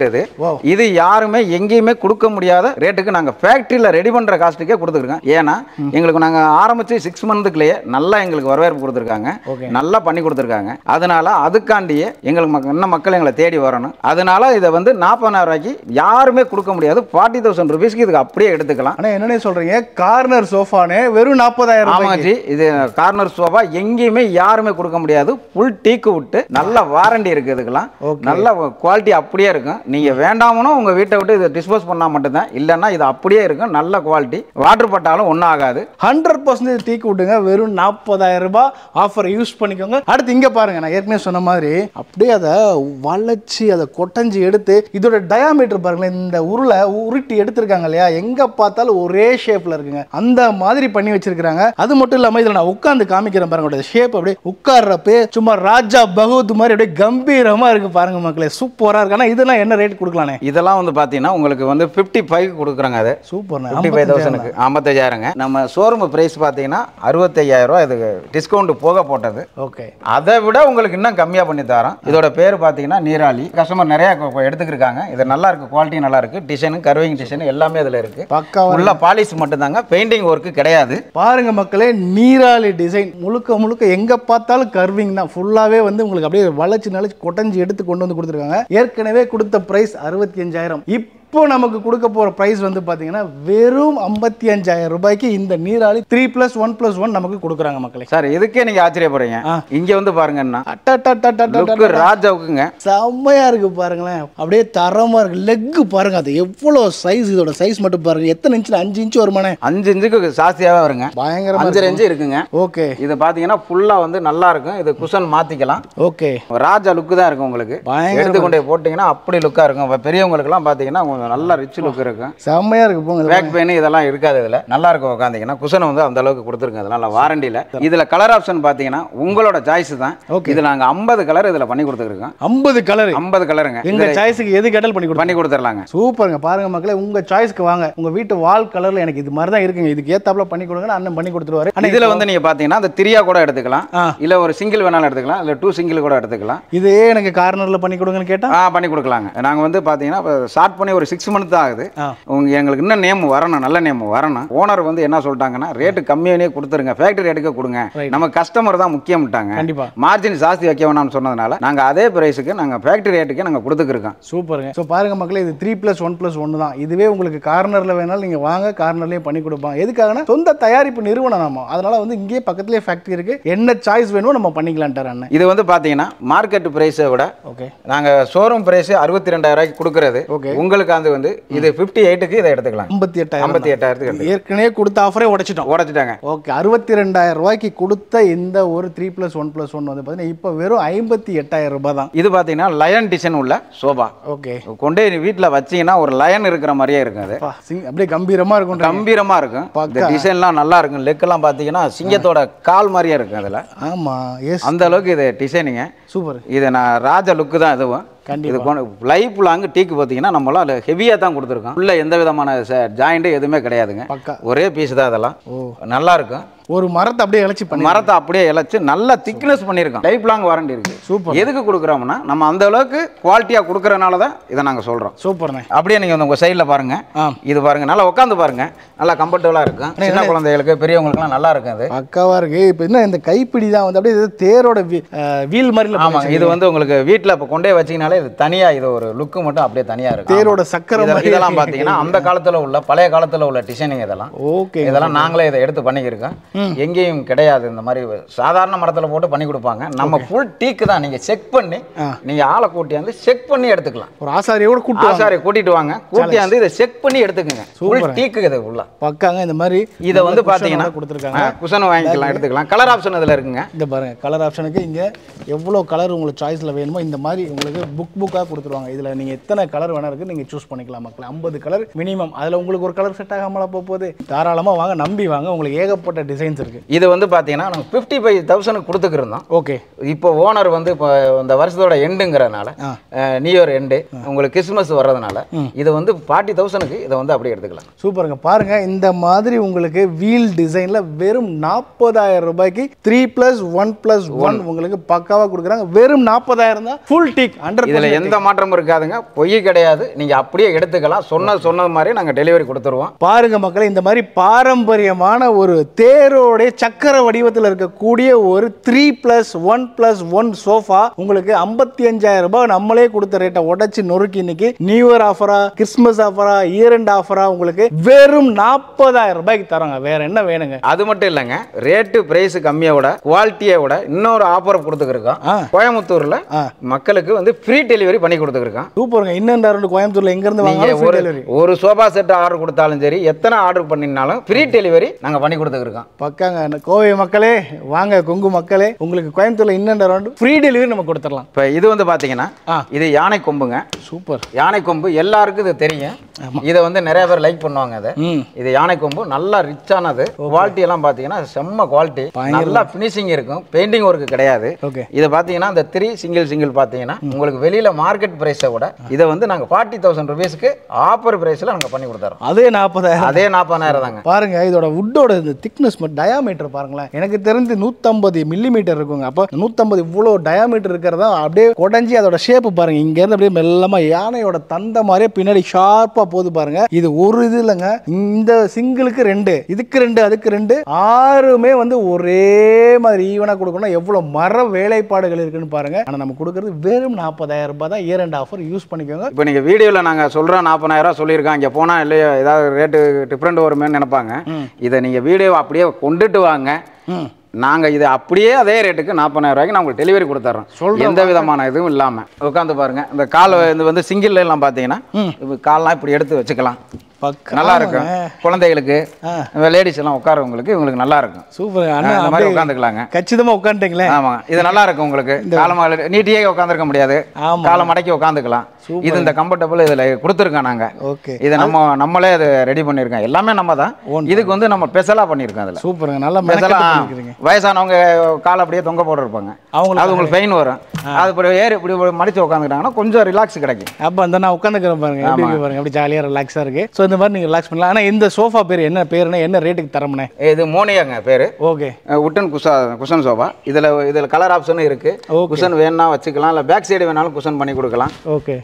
இது யாருமே எங்கேயுமே கொடுக்க முடியாத ரேட்டுக்கு நாங்க ஃபேக்டரியில ரெடி பண்ற காஸ்ட்டுக்கே கொடுத்துருக்கோம். ஏன்னா எங்களுக்கு நாங்க ஆரம்பிச்சு 6 மந்த்க்குள்ளேயே நல்லா எங்களுக்கு வரவேற்பு கொடுத்துருக்காங்க, நல்லா பண்ணி கொடுத்துருக்காங்க. அதனால அதுக்காண்டியே எங்களுக்கு இன்னும் மக்கள் எங்களை தேடி வரணும். அதனால இதை வந்து 40,000 ரூபாய்க்கு யாருமே கொடுக்க முடியாது. 40,000 ருபீஸ்க்கு இதுக்கு அப்படியே எடுத்துக்கலாம். ஆனா என்ன சொல்றீங்க, கார்னர் சோஃபானே வெறும் 40,000. ஆமாஜி, இது கார்னர் சோஃபா எங்கேயுமே யாருமே கொடுக்க முடியாது. ஃபுல் டீக்கு விட்டு நல்ல வாரண்டி இருக்கு. இதுக்கெல்லாம் நல்ல குவாலிட்டி அப்படியே இருக்கும். நீங்க வேண்டாமனோ உங்க வீட்டை விட்டு இதை டிஸ்போஸ் பண்ணா மட்டும்தான், இல்லைன்னா இது அப்படியே இருக்கும். நல்ல குவாலிட்டி, வாட்டர் பட்டாலும் ஒன்றும் ஆகாது. 100% டீக்கு விட்டுங்க. வெறும் 40,000 ரூபாய் ஆஃபர் யூஸ் பண்ணிக்கோங்க. அடுத்து இங்க பாருங்க, நான் ஏற்கனவே சொன்ன மாதிரி அப்படியே அதை வளைச்சி அதை கொட்டஞ்சி எடுத்து இதோட டயாமீட்டர் பாருங்களேன். இந்த உருளை உருட்டி எடுத்திருக்காங்க இல்லையா, எங்க பார்த்தாலும் ஒரே ஷேப்ல இருக்குங்க. அந்த மாதிரி பண்ணி வச்சிருக்காங்க. அது மட்டும் இல்லாம இதுல நான் உட்கார்ந்து காமிக்கிறேன் பாருங்க. ஷேப் அப்படியே உட்கார்றப்ப சும்மா ராஜா பகவத் மாதிரி அப்படியே கம்பீரமா இருக்கு பாருங்க மக்களே. சூப்பரா இருக்கு. ஆனா இது இதெல்லாம் என்ன ரேட் கொடுக்கலானே? இதெல்லாம் வந்து பார்த்தீங்கன்னா உங்களுக்கு வந்து 55 கொடுக்குறாங்க. அது சூப்பர். 55,000க்கு 55,000ங்க. நம்ம ஷோரூம் பிரைஸ் பார்த்தீங்கன்னா 65,000 இது டிஸ்கவுண்ட் போக போட்டது. ஓகே. அதை விட உங்களுக்கு இன்னும் கம்மியாக பண்ணி தரோம். இதோட பேர் பார்த்தீங்கன்னா நீராளி. கஸ்டமர் நிறைய எடுத்துக்கிருக்காங்க. இது நல்லா இருக்கு, குவாலிட்டி நல்லா இருக்கு, டிசைனு கர்விங் டிசைன் எல்லாமே இதில் இருக்கு. பக்கா உள்ள பாலிஷ் மட்டும் தாங்க, பெயிண்டிங் ஒர்க்கு கிடையாது. பாருங்க மக்களே, நீராளி டிசைன் முழுக்க முழுக்க எங்க பார்த்தாலும் கர்விங் தான். ஃபுல்லாவே வந்து உங்களுக்கு அப்படியே வளைச்சு நளைச்சு கொட்டஞ்சி எடுத்து கொண்டு வந்து கொடுத்துருக்காங்க. ஏற்கனவே கொடுத்த பிரைஸ் 65,000. இப்போ நமக்கு கொடுக்க போற பிரைஸ் வந்து பாத்தீங்கன்னா வெறும் 55,000 ரூபாய்க்கு இந்த நீராளி 3+1+1 நமக்கு கொடுக்குறாங்க மக்களே. சார் இதுக்கே நீங்க ஆச்சரியப்படுறீங்க. இங்க வந்து பாருங்கன்னா ராஜாவுக்குங்க செம்மையா இருக்கு பாருங்களேன். அப்படியே தரமா இருக்கு. லெக் பாருங்க, அது எவ்வளவு சைஸ். இதோட சைஸ் மட்டும் பாருங்க. எத்தனை இன்ச்சு? 5 இன்ச்சு வருமானே? 5 இன்ச்சுக்கு ஜாஸ்தியாவே வருங்க. பயங்கரமா 5 இன்ச்சு இருக்குங்க. ஓகே. இது பாத்தீங்கன்னா ஃபுல்லா வந்து நல்லா இருக்கும். இது குஷன் மாத்திக்கலாம். ஓகே. ராஜா லுக் தான் இருக்கும் உங்களுக்கு. எடுத்து கொண்டே போட்டீங்கன்னா அப்படி லுக்கா இருக்கும். பெரியவங்களுக்கு எல்லாம் பாத்தீங்கன்னா நல்ல ரிச் லுக் இருக்கும். செம்மையா இருக்கு. போங்க. பேக் பெயின் இதெல்லாம் இருக்காது. இதுல நல்லா இருக்கும். உட்காந்தீங்கன்னா குஷன் வந்து அந்த அளவுக்கு கொடுத்துருங்க. அதனால வாரண்டியில. இதுல கலர் ஆப்ஷன் பாத்தீங்கன்னா உங்களோட சாய்ஸ் தான். இது நாங்க 50 கலர் இதுல பண்ணி கொடுத்துருக்கோம். 50 கலர்? 50 கலருங்க. எங்க சாய்ஸ்க்கு எது கேட்டாலும் பண்ணி கொடுத்துடலாங்க. சூப்பருங்க. பாருங்க மக்களே, உங்க சாய்ஸ்க்கு வாங்க. உங்க வீட்டு வால் கலர்ல எனக்கு இது மாதிரி தான் இருக்குங்க, இதுக்கு ஏத்தாப்புல பண்ணி கொடுங்க, அண்ணன் பண்ணி கொடுத்துருவாரு. இதுல வந்து நீங்க பாத்தீங்கன்னா அந்த திரியா கூட எடுத்துக்கலாம், இல்ல ஒரு சிங்கிள் வேணாலும் எடுத்துக்கலாம், இல்ல 2 சிங்கிள் கூட எடுத்துக்கலாம். இதே எனக்கு கார்னர்ல பண்ணி கொடுங்கன்னு கேட்டா பண்ணி கொடுக்கலாங்க. நாங்க வந்து பாத்தீங்கன்னா ஸ்டார்ட் பண்ணி ஒரு 6 மந்த் தான் ஆகுது. எங்களுக்கு இன்னும் நேம் வரணும், நல்ல நேம் வரணும். ஓனர் வந்து என்ன சொல்லிட்டாங்கன்னா ரேட்டு கம்மியானே கொடுத்துருங்க, ஃபேக்டரி ரேட்டுக்கு கொடுங்க, நம்ம கஸ்டமர் தான் முக்கியம்ட்டாங்க. கண்டிப்பா மார்ஜின் ஜாஸ்தி வைக்க வேணாம்னு சொன்னதுனால நாங்க அதே பிரைஸுக்கு நாங்க ஃபேக்டரி ரேட்டுக்கு நாங்க கொடுத்துருக்கோம். சூப்பருங்க. ஸோ பாருங்க மக்களே, இது 3+1+1 தான். இதுவே உங்களுக்கு கார்னர்ல வேணாலும் நீங்க வாங்க, கார்னர்லயே பண்ணி கொடுப்பாங்க. எதுக்காகனா சொந்த தயாரிப்பு நிறுவனம் நம்ம, அதனால வந்து இங்கேயே பக்கத்துலேயே ஃபேக்டரி இருக்கு. என்ன சாய்ஸ் வேணுமோ நம்ம பண்ணிக்கலான்ட்டார் அண்ணன். இது வந்து பாத்தீங்கன்னா மார்க்கெட் பிரைஸை விட ஓகே நாங்க ஷோரூம் பிரைஸ் 62,000 கொடுக்கறது. உங்களுக்கு அது வந்து இது 58க்கு இதை எடுத்துக்கலாம். 58,000 ஏற்கனவே கொடுத்த ஆஃபரே உடைச்சிட்டாங்க. ஓகே. 62,000 ரூபாய்க்கு கொடுத்த இந்த ஒரு 3+1+1 வந்து பாத்தீங்கன்னா இப்போ வெறும் 58,000 ரூபாய் தான். இது பாத்தீங்கன்னா லயன் டிசைன் உள்ள சோபா. ஓகே. கொண்டே வீட்டுல வச்சீங்கன்னா ஒரு லயன் இருக்கிற மாதிரியே இருக்கும். அது அப்படியே கம்பீரமா இருக்கும். கம்பீரமா இருக்கும். இந்த டிசைன்லாம் நல்லா இருக்கும். லெக் எல்லாம் பாத்தீங்கன்னா சிங்கத்தோட கால் மாதிரியே இருக்கும் அதுல. ஆமா, அந்த அளவுக்கு இது டிசைனிங்க சூப்பர். இது நான் ராஜா லுக்கு தான். இதுவும் இது லைஃப் லாங் டீக்கு பார்த்தீங்கன்னா நம்மளால ஹெவியாக தான் கொடுத்துருக்கோம். உள்ள எந்த விதமான ஜாயிண்ட் எதுவுமே கிடையாதுங்க. ஒரே பீஸ் தான். அதெல்லாம் நல்லா இருக்கும். ஒரு மரத்தை அப்படியே இழைச்சி மரத்தை அப்படியே இழைச்சி நல்லா திக்னஸ் பண்ணியிருக்கோம். லைஃப் லாங் வாரண்டி இருக்கு. சூப்பர். எதுக்கு கொடுக்குறோம்னா நம்ம அந்த அளவுக்கு குவாலிட்டியாக கொடுக்குறனால தான் இதை நாங்கள் சொல்கிறோம். சூப்பர்ண்ணே. அப்படியே நீங்கள் உங்கள் சைடில் பாருங்க. இது பாருங்க, நல்லா உட்காந்து பாருங்க, நல்லா கம்ஃபர்டபுளாக இருக்கும். சின்ன குழந்தைகளுக்கு பெரியவங்களுக்குலாம் நல்லா இருக்கும். அது பக்காவாக இருக்கு. இப்போ என்ன இந்த கைப்பிடி தான் வந்து அப்படியே தேரோட வீல் மாதிரி. ஆமாம், இது வந்து உங்களுக்கு வீட்டில் இப்போ கொண்டே வச்சிங்கனாலே இது தனியாக இது ஒரு லுக்கு மட்டும் அப்படியே தனியாக இருக்கும். தேரோட சக்கரம் இதெல்லாம் பார்த்தீங்கன்னா அந்த காலத்தில் உள்ள பழைய காலத்தில் உள்ள டிசைனிங் இதெல்லாம். ஓகே. இதெல்லாம் நாங்களே இதை எடுத்து பண்ணிக்கிருக்கோம். எங்கேயும் கிடையாது. இந்த மாதிரி சாதாரண மரத்தில் போட்டு பண்ணி கொடுப்பாங்க. நம்ம ஃபுல் டீக்கு தான். நீங்கள் செக் பண்ணி நீங்கள் ஆளை கூட்டியாந்து செக் பண்ணி எடுத்துக்கலாம். ஒரு ஆசாரியோட கூட்டிட்டு வாங்க, கூட்டியாந்து இதை செக் பண்ணி எடுத்துக்கங்க. ஃபுல் டீக்கு இது உள்ள பக்காங்க. இந்த மாதிரி இதை வந்து பார்த்தீங்கன்னா கொடுத்துருக்காங்க. குஷன் வாங்கிக்கலாம், எடுத்துக்கலாம். கலர் ஆப்ஷன் இதில் இருக்குங்க. இந்த பாருங்க, கலர் ஆப்ஷனுக்கு இங்கே எவ்வளோ கலர் உங்களுக்கு சாய்ஸில் வேணுமோ இந்த மாதிரி உங்களுக்கு புக்காக கொடுத்துருவாங்க. இதில் நீங்கள் எத்தனை கலர் வேணா இருக்குது நீங்கள் சூஸ் பண்ணிக்கலாம் மக்கள். 50 கலர் மினிமம். அதில் உங்களுக்கு ஒரு கலர் செட் ஆகாமல போகுது. தாராளமாக வாங்க, நம்பி வாங்க. உங்களுக்கு ஏகப்பட்ட டிசைன்ஸ் இருக்குது. இது வந்து பார்த்தீங்கன்னா நாங்கள் 55,000 கொடுத்துக்கிருந்தோம். ஓகே. இப்போ ஓனர் வந்து இப்போ இந்த வருஷத்தோட எண்டுங்கிறதுனால, நியூ இயர் எண்டு, உங்களுக்கு கிறிஸ்மஸ் வர்றதுனால இது வந்து 40,000க்கு இதை வந்து அப்படியே எடுத்துக்கலாம். சூப்பருங்க. பாருங்க, இந்த மாதிரி உங்களுக்கு வீல் டிசைனில் வெறும் 40,000 ரூபாய்க்கு 3+1+1 உங்களுக்கு பக்காவாக கொடுக்குறாங்க. வெறும் 40,000 தான். ஃபுல் டீக் 100%. இதில் எந்த மாற்றமும் இருக்காதுங்க, பொய் கிடையாது. நீங்கள் அப்படியே எடுத்துக்கலாம். சொன்னது மாதிரி நாங்கள் டெலிவரி கொடுத்துருவோம். பாருங்க மக்களே, இந்த மாதிரி பாரம்பரியமான ஒரு தேரோடைய சக்கர வடிவத்தில் இருக்கக்கூடிய ஒரு 3+1+1 சோஃபா உங்களுக்கு 55,000 ரூபாய் நம்மளே கொடுத்த ரேட்டை உடைச்சு நொறுக்கி இன்னைக்கு நியூ இயர் ஆஃபரா, கிறிஸ்மஸ் ஆஃபரா, இயர் எண்ட் ஆஃபரா உங்களுக்கு வெறும் 40,000 ரூபாய்க்கு தராங்க. வேற என்ன வேணுங்க? அது மட்டும் இல்லைங்க, ரேட்டு பிரைஸ் கம்மியோட குவாலிட்டியோட இன்னொரு ஆஃபர் கொடுத்துருக்கோம். கோயம்புத்தூர்ல மக்களுக்கு வந்து ஃப்ரீ டெலிவரி பண்ணி கொடுத்துருக்கோம். சூப்பருங்க. இன்னும் கோயம்புத்தூர்ல எங்க இருந்து வாங்க, ஒரு சோஃபா செட் ஆர்டர் கொடுத்தாலும் சரி, எத்தனை ஆர்டர் பண்ணினாலும் ஃப்ரீ டெலிவரி நாங்க பண்ணி கொடுத்துருக்கோம். பக்காங்க. கோவை மக்களே வாங்க, கொங்கு மக்களே, உங்களுக்கு கோயம்புத்தூர்ல இன்னும் ஃப்ரீ டெலிவரி நம்ம கொடுத்துடலாம். இப்போ இது வந்து பாத்தீங்கன்னா இது யானை கொம்புங்க. சூப்பர். யானை கொம்பு எல்லாருக்கும் இது தெரியும். இதை வந்து நிறைய பேர் லைக் பண்ணுவாங்க. அதை இது யானை கொம்பு நல்லா ரிச்சானது. குவாலிட்டி எல்லாம் பாத்தீங்கன்னா செம்ம குவாலிட்டி, நல்லா பினிஷிங் இருக்கும், பெயிண்டிங் ஒர்க் கிடையாது. இதை பாத்தீங்கன்னா இந்த 3 சிங்கிள் பாத்தீங்கன்னா உங்களுக்கு வெளியில மார்க்கெட் பிரைஸை விட இதை வந்து நாங்க 40,000 ரூபீஸ்க்கு ஆஃபர் பிரைஸ்ல நாங்க பண்ணி கொடுத்துறோம். அதே 40,000. அதே 40,000 தாங்க. பாருங்க இதோட வுட்டோட இந்த திக்னஸ் டயாமீட்டர் பாருங்களேன். எனக்கு தெரிஞ்சு 150 மில்லிமீட்டர் இருக்குங்க. அப்போ 150 இவ்வளோ டயாமீட்டர் இருக்கிறதா அப்படியே கொடைஞ்சி அதோட ஷேப் பாருங்க. இங்க இருந்து அப்படியே மெல்லமா யானையோட தந்த மாதிரியே பின்னாடி ஷார்ப்பா போகுது பாருங்க. இது ஒரு இது இல்லைங்க, இந்த சிங்கிளுக்கு 2, இதுக்கு 2, அதுக்கு 2, 6மே வந்து ஒரே மாதிரி ஈவனா கொடுக்கணும். எவ்வளவு மர வேலைப்பாடுகள் இருக்குன்னு பாருங்க. ஆனா நம்ம கொடுக்கறது வெறும் 40,000 ரூபாய் தான். இயர் அண்ட் ஆஃபர் யூஸ் பண்ணிக்கோங்க. இப்போ நீங்க வீடியோல நாங்க சொல்றோம் 40,000 சொல்லியிருக்கோம், இங்க போனா இல்லையா ஏதாவது ரேட்டு டிஃப்ரெண்ட் வருமேன்னு நினைப்பாங்க. இதை நீங்க வீடியோ அப்படியே கொண்டுட்டு வாங்க, நாங்க இது அப்படியே அதே ரேட்டுக்கு 40,000 ரூபாய்க்கு நான் உங்களுக்கு டெலிவரி கொடுத்துறோம். எந்த விதமான இதுவும் இல்லாம. உட்காந்து பாருங்க, இந்த கால் இது வந்து சிங்கிள் எல்லாம் பாத்தீங்கன்னா கால்லாம் இப்படி எடுத்து வச்சுக்கலாம், நல்லா இருக்கும். குழந்தைகளுக்கு லேடிஸ் எல்லாம் உட்காரவங்களுக்கு இவங்களுக்கு நல்லா இருக்கும். சூப்பர். அந்த மாதிரி உட்காந்துக்கலாங்க. கச்சிதமா உட்காந்துட்டீங்களே. ஆமா, இது நல்லா இருக்கும். உங்களுக்கு காலமா நீட்டியே உட்காந்துருக்க முடியாது, காலை மடக்கி உட்காந்துக்கலாம். இது இந்த கம்ஃபர்டபுள் இதுல கொடுத்துருக்கோம் நாங்க. இதை நம்மளே அது ரெடி பண்ணிருக்கோம். எல்லாமே நம்ம தான். இதுக்கு வந்து நம்ம ஸ்பெஷலா பண்ணிருக்கோம். அதுல சூப்பருங்க. நல்லா வயசானவங்க காலை அப்படியே தொங்க போட்டு இருப்பாங்க, அது உங்களுக்கு பெயின் வரும். அது ஏறி இப்படி மடிச்சு உட்காந்துக்கிட்டாங்கன்னா கொஞ்சம் ரிலாக்ஸ் கிடைக்கும். அப்ப அந்த நான் உட்காந்துக்கிறேன் பாருங்க, பாருங்க அப்படி ஜாலியா ரிலாக்ஸா இருக்கு. சோ இந்த மாதிரி நீங்க ரிலாக்ஸ் பண்ணலாம். ஆனா இந்த சோஃபா பேர் என்ன பேருன்னா, என்ன ரேட்டுக்கு தரமுனே? இது மோனியாங்க பேரு. ஓகே. Wooden cushion sofa. இதுல கலர் ஆப்ஷனும் இருக்கு. குஷன் வேணா வச்சுக்கலாம், இல்ல பேக் சைடு வேணாலும் குஷன் பண்ணி கொடுக்கலாம். ஓகே.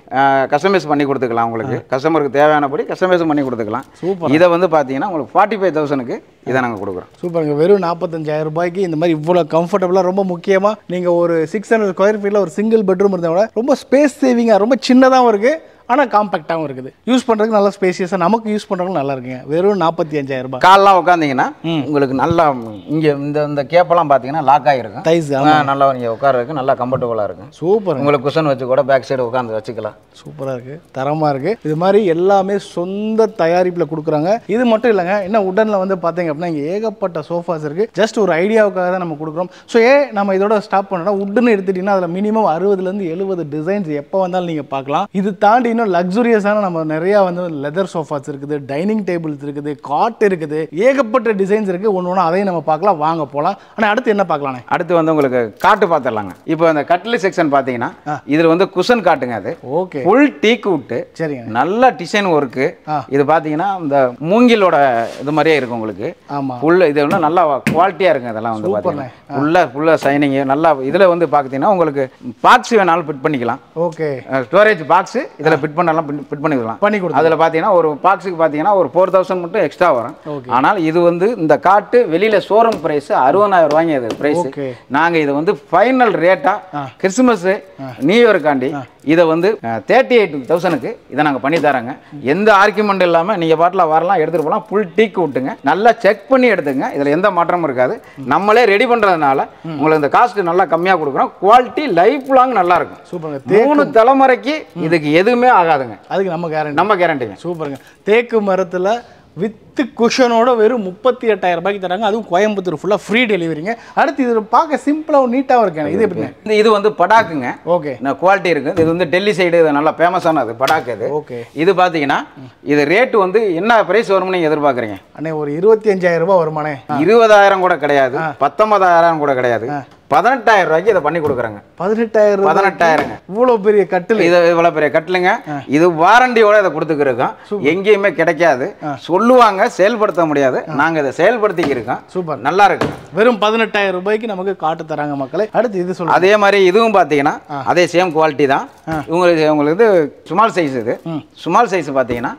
கஸ்டமைஸ் பண்ணி கொடுத்துக்கலாம். உங்களுக்கு கஸ்டமருக்கு தேவையானபடி கஸ்டமைஸ் பண்ணி கொடுத்துக்கலாம். சூப்பர். இதை வந்து பாத்தீங்கன்னா உங்களுக்கு 45,000க்கு இதை நாங்க கொடுக்குறோம். சூப்பருங்க. வெறும் 45,000 ரூபாய்க்கு இந்த மாதிரி இவ்வளவு கம்ஃபர்டபுளா, ரொம்ப முக்கியமா நீங்க ஒரு 600 ஸ்கொயர் ஃபீட்ல ஒரு சிங்கிள் பெட்ரூம் இருந்தா கூட ரொம்ப ஸ்பேஸ் சேவிங்கா, ரொம்ப சின்னதாகவும் இருக்கு, ஆனால் காம்பேக்டாகவும் இருக்குது. யூஸ் பண்ணுறதுக்கு நல்லா ஸ்பேசியஸாக, நமக்கு யூஸ் பண்ணுறதுக்கு நல்லா இருக்குங்க. வெறும் 45,000 ரூபாய். கால்லாம் உட்காந்திங்கன்னா உங்களுக்கு நல்லா இங்கே இந்த கேப்பெல்லாம் பார்த்தீங்கன்னா லாக் ஆகிருக்கும். தைஸ் நல்லா நீங்கள் உட்காரதுக்கு நல்லா கம்ஃபர்டபுளாக இருக்கும். சூப்பர். உங்களுக்கு குஷன் வச்சு கூட பேக் சைடு உட்காந்து வச்சுக்கலாம். சூப்பராக இருக்குது, தரமாக இருக்குது. இது மாதிரி எல்லாமே சொந்த தயாரிப்பில் கொடுக்குறாங்க. இது மட்டும் இல்லைங்க, என்ன உடனில் வந்து பார்த்தீங்க அப்படின்னா இங்கே ஏகப்பட்ட சோஃபாஸ் இருக்குது. ஜஸ்ட் ஒரு ஐடியாவுக்காக தான் நம்ம கொடுக்குறோம். ஸோ நம்ம இதோட ஸ்டாப் பண்ணோம்னா உட்டுன்னு எடுத்துட்டிங்கன்னா அதில் மினிமம் 60லேருந்து 70 டிசைன்ஸ் எப்போ வந்தாலும் நீங்கள் பார்க்கலாம். இது தாண்டி இன்னும் லக்ஸுரியஸான நம்ம நிறையா வந்து லெதர் சோஃபாஸ் இருக்குது, டைனிங் டேபிள்ஸ் இருக்குது, காட் இருக்குது, ஏகப்பட்ட டிசைன்ஸ் இருக்குது. ஒன்று ஒன்று அதையும் நம்ம பார்க்கலாம். வாங்க போகலாம். ஆனால் அடுத்து என்ன பார்க்கலாம்? அடுத்து வந்து உங்களுக்கு காட்டு பார்த்துடலாங்க. இப்போ அந்த கட்டில் செக்ஷன் பார்த்தீங்கன்னா இதில் வந்து குஷன் காட்டுங்க. அது ஓகே, ஃபுல் டீக் வுட்டு. சரிங்க, நல்ல டிசைன் ஒர்க்கு. இது பார்த்தீங்கன்னா இந்த மூங்கிலோட இது மாதிரியே இருக்கும் உங்களுக்கு. ஆமாம், ஃபுல் இது வந்து நல்லா குவாலிட்டியாக இருக்குங்க. இதெல்லாம் வந்து பார்த்தீங்கன்னா ஃபுல்லாக ஷைனிங் நல்லா. இதில் வந்து பார்த்தீங்கன்னா உங்களுக்கு பாக்ஸ் வேணாலும் ஃபிட் பண்ணிக்கலாம். ஓகே, ஸ்டோரேஜ் பாக்ஸ் இதில் ஃபிட் பண்ணலாம், ஃபிட் பண்ணிக்கலாம். அதில் பார்த்தீங்கன்னா ஒரு பாக்ஸுக்கு பார்த்தீங்கன்னா ஒரு 4,000 மட்டும் எக்ஸ்ட்ரா வரும். ஆனால் இது வந்து இந்த காட்டு வெளியில் ஷோரூம் ப்ரைஸ் 60,000 ரூபாய்ங்க. இது ப்ரைஸ் நாங்கள் இது வந்து ஃபைனல் ரேட்டாக கிறிஸ்துமஸ் நியூ இயருக்காண்டி இதை வந்து 38,000க்கு இதை நாங்கள் பண்ணி தராங்க. எந்த ஆர்குமெண்ட் இல்லாமல் நீங்கள் பாட்டில் வரலாம், எடுத்துகிட்டு போகலாம். ஃபுல் டீக் விட்டுங்க, நல்லா செக் பண்ணி எடுத்துங்க. இதில் எந்த மாற்றமும் இருக்காது. நம்மளே ரெடி பண்ணுறதுனால உங்களுக்கு இந்த காஸ்ட் நல்லா கம்மியாக கொடுக்குறோம். குவாலிட்டி லைஃப் லாங் நல்லா இருக்கும். சூப்பருங்க. 3 தலைமுறைக்கு இதுக்கு எதுவுமே ஆகாதுங்க. அதுக்கு நம்ம கேரண்டிங்க. சூப்பருங்க. தேக்கு மரத்தில் வித் குஷனோட வெறும் 38,000 ரூபாய்க்கு தராங்க. அதுவும் கோயம்புத்தூர் ஃபுல்லாக ஃப்ரீ டெலிவரிங்க. அடுத்து இது பார்க்க சிம்பிளாகவும் நீட்டாகவும் இருக்கேன். இது எப்படி? இது வந்து படாக்குங்க. ஓகே, குவாலிட்டி இருக்கு. இது வந்து டெல்லி சைடு நல்லா ஃபேமஸானது படாக்கு. இது ஓகே. இது பார்த்தீங்கன்னா இது ரேட்டு வந்து என்ன பிரைஸ் வரும்னு நீங்கள் எதிர்பார்க்குறீங்க? அண்ணே ஒரு 25,000 ரூபாய் வருமானே. 20,000 கூட கிடையாது, 19,000 கூட கிடையாது, 18,000 ரூபாய்க்கு இதை பண்ணி கொடுக்குறாங்க. 18,000 இவ்வளோ பெரிய கட்டில். இது இவ்வளோ பெரிய கட்டிலுங்க. இது வாரண்டியோட இதை கொடுத்துக்கிருக்கோம். எங்கேயுமே கிடைக்காது. சொல்லுவாங்க, செயல்படுத்த முடியாது. நாங்கள் இதை செயல்படுத்திக்கிருக்கோம். சூப்பர், நல்லா இருக்கு. வெறும் 18,000 ரூபாய்க்கு நமக்கு காட்டு தராங்க மக்களே. அடுத்து இது சொல்லுங்க. அதே மாதிரி இதுவும் பார்த்தீங்கன்னா அதே சேம் குவாலிட்டி தான். உங்களுக்கு இது ஸ்மால் சைஸ். இது ஸ்மால் சைஸ் பார்த்தீங்கன்னா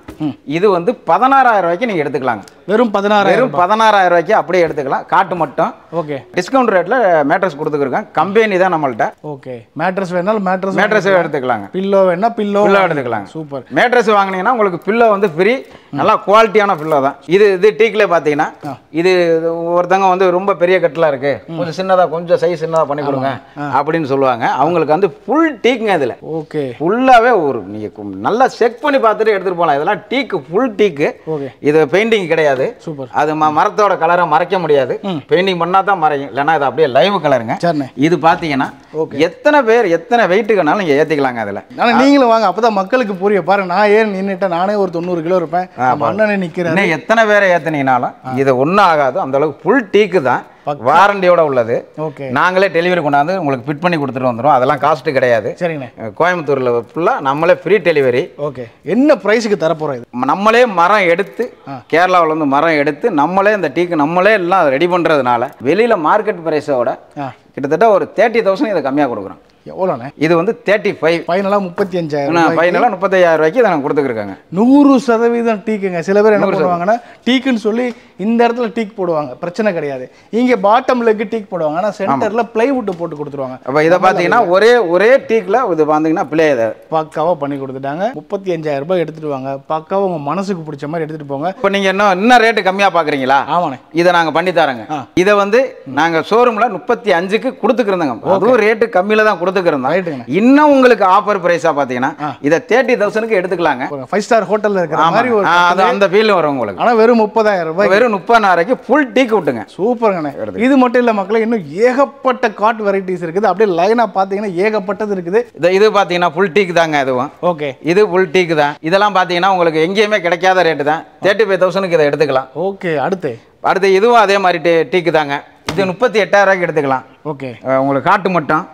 இது வந்து 16,000 ரூபாய்க்கு நீங்கள் எடுத்துக்கலாங்க. வெறும் 16,000 ரூபாய்க்கு அப்படியே எடுத்துக்கலாம். காட்டு மட்டும். ஓகே, டிஸ்கவுண்ட் ரேட்ல மேட்ரஸ் கொடுத்துருக்காங்க. கம்பெனி தான் நம்மள்ட்ட. ஓகே, மேட்ரஸ் வேணாலும் மேட்ரஸ் எடுத்துக்கலாங்க. பில்லோ வேணா பில்லோ எடுத்துக்கலாங்க. சூப்பர். மேட்ரஸ் வாங்கினீங்கன்னா உங்களுக்கு பில்லோ வந்து ஃப்ரீ. நல்லா குவாலிட்டியான பில்லோ தான். இது டீக்ல பாத்தீங்கன்னா இது ஒருத்தங்க வந்து ரொம்ப பெரிய கட்டிலா இருக்கு, கொஞ்சம் சின்னதா கொஞ்சம் சைஸ் சின்னதா பண்ணி கொடுங்க அப்படின்னு சொல்லுவாங்க. அவங்களுக்கு வந்து ஃபுல் டீக்குங்க. இதுல ஓகே ஃபுல்லாவே ஒரு நீங்க நல்லா செக் பண்ணி பார்த்துட்டு எடுத்துட்டு போகலாம். இதெல்லாம் டீக்கு, ஃபுல் டீக்கு. இது பெயிண்டிங் கிடையாது. சூப்பர். அது மரத்தோட கலரை மறைக்க முடியாது. பெயிண்டிங் பண்ணா தான் மறையும், இல்லைன்னா இது அப்படியே லைவ் கலருங்க. இது பாத்தீங்கன்னா எத்தனை பேர் எத்தனை வெயிட்டுக்குனாலும் நீங்க ஏத்திக்கலாங்க. அதுல ஆனா நீங்களும் வாங்க, அப்பதான் மக்களுக்கு புரிய. பாருங்க, நான் ஏன் நின்னுட்டேன், நானே ஒரு 90 கிலோ இருப்பேன், அண்ணனே நிக்கிறேன். எத்தனை பேரை ஏத்தினீங்கனாலும் இது ஒன்றும் ஆகாது. அந்த அளவுக்கு ஃபுல் டீக்கு தான், வாரண்டியோட உள்ளது. நாங்களே டெலிவரி கொண்டாந்து உங்களுக்கு ஃபிட் பண்ணி கொடுத்துட்டு வந்துடும். அதெல்லாம் காஸ்ட் கிடையாது. சரிங்க. கோயம்புத்தூர்ல ஃபுல்லா நம்மளே ஃப்ரீ டெலிவரி. ஓகே. என்ன பிரைஸ்க்கு தர போறோம்? இது நம்மளே மரம் எடுத்து, கேரளாவுல இருந்து மரம் எடுத்து நம்மளே இந்த டீக்கு நம்மளே எல்லாம் ரெடி பண்றதுனால வெளியில மார்க்கெட் பிரைஸோட கிட்டத்தட்ட ஒரு 30,000 இதை கம்மியாக கொடுக்குறோம். எவ்வளோண்ணே? இது வந்து 35. ஃபைனலாக 35,000. ஃபைனலாக 35,000 ரூபாய்க்கு இதை நாங்கள் கொடுத்துருக்காங்க. 100% டீக்குங்க. சில பேர் என்ன பண்ணுவாங்கன்னா, டீக்குன்னு சொல்லி இந்த இடத்துல டீக் போடுவாங்க, பிரச்சனை கிடையாது. இங்கே பாட்டம் லெக் டீக் போடுவாங்க, ஆனால் சென்டரில் பிளைவுட் போட்டு கொடுத்துருவாங்க. அப்போ இதை பார்த்தீங்கன்னா ஒரே டீக்கில் இது பார்த்தீங்கன்னா பிளே இதை பக்காவாக பண்ணி கொடுத்துட்டாங்க. 35,000 ரூபாய் எடுத்துட்டு வாங்க. பக்காவாக உங்கள் மனசுக்கு பிடிச்ச மாதிரி எடுத்துகிட்டு போங்க. இப்போ நீங்கள் இன்னும் ரேட்டு கம்மியாக பார்க்குறீங்களா? ஆமாண்ணே. இதை நாங்கள் பண்ணி தரோங்க. இதை வந்து நாங்கள் ஷோரூமில் 35க்கு கொடுத்துக்கிறோங்க. அதுவும் ரேட்டு கம்மியில் தான் கொடுத்துக்கிறோம். இன்னும் உங்களுக்கு ஆஃபர் பிரைஸா பாத்தீங்கன்னா இத 30,000க்கு எடுத்துக்கலாங்க. 5 ஸ்டார் ஹோட்டல்ல இருக்கிற மாதிரி ஒரு அந்த ஃபீல் வரும் உங்களுக்கு. ஆனா வெறும் 30,000 ரூபாய், வெறும் 30,000க்கு ஃபுல் டீக் விட்டுங்க. சூப்பர்ங்கண்ணே. இது மட்டும் இல்ல மக்களே, இன்னும் ஏகப்பட்ட காட் வெரைட்டிஸ் இருக்குது. அப்படியே லைனா பாத்தீங்கன்னா ஏகப்பட்டது இருக்குது. இது பாத்தீங்கன்னா ஃபுல் டீக் தாங்க. இதுவும் ஓகே, இது ஃபுல் டீக் தான். இதெல்லாம் பாத்தீங்கன்னா உங்களுக்கு எங்கேயுமே கிடைக்காத ரேட்டு தான். 35,000க்கு இதை எடுத்துக்கலாம். ஓகே. அடுத்து இதுவும் அதே மாதிரி டீக்கு தாங்க. இது 38,000 ரூபாய்க்கு எடுத்துக்கலாம். ஓகே. உங்களுக்கு காட்டு மட்டும்.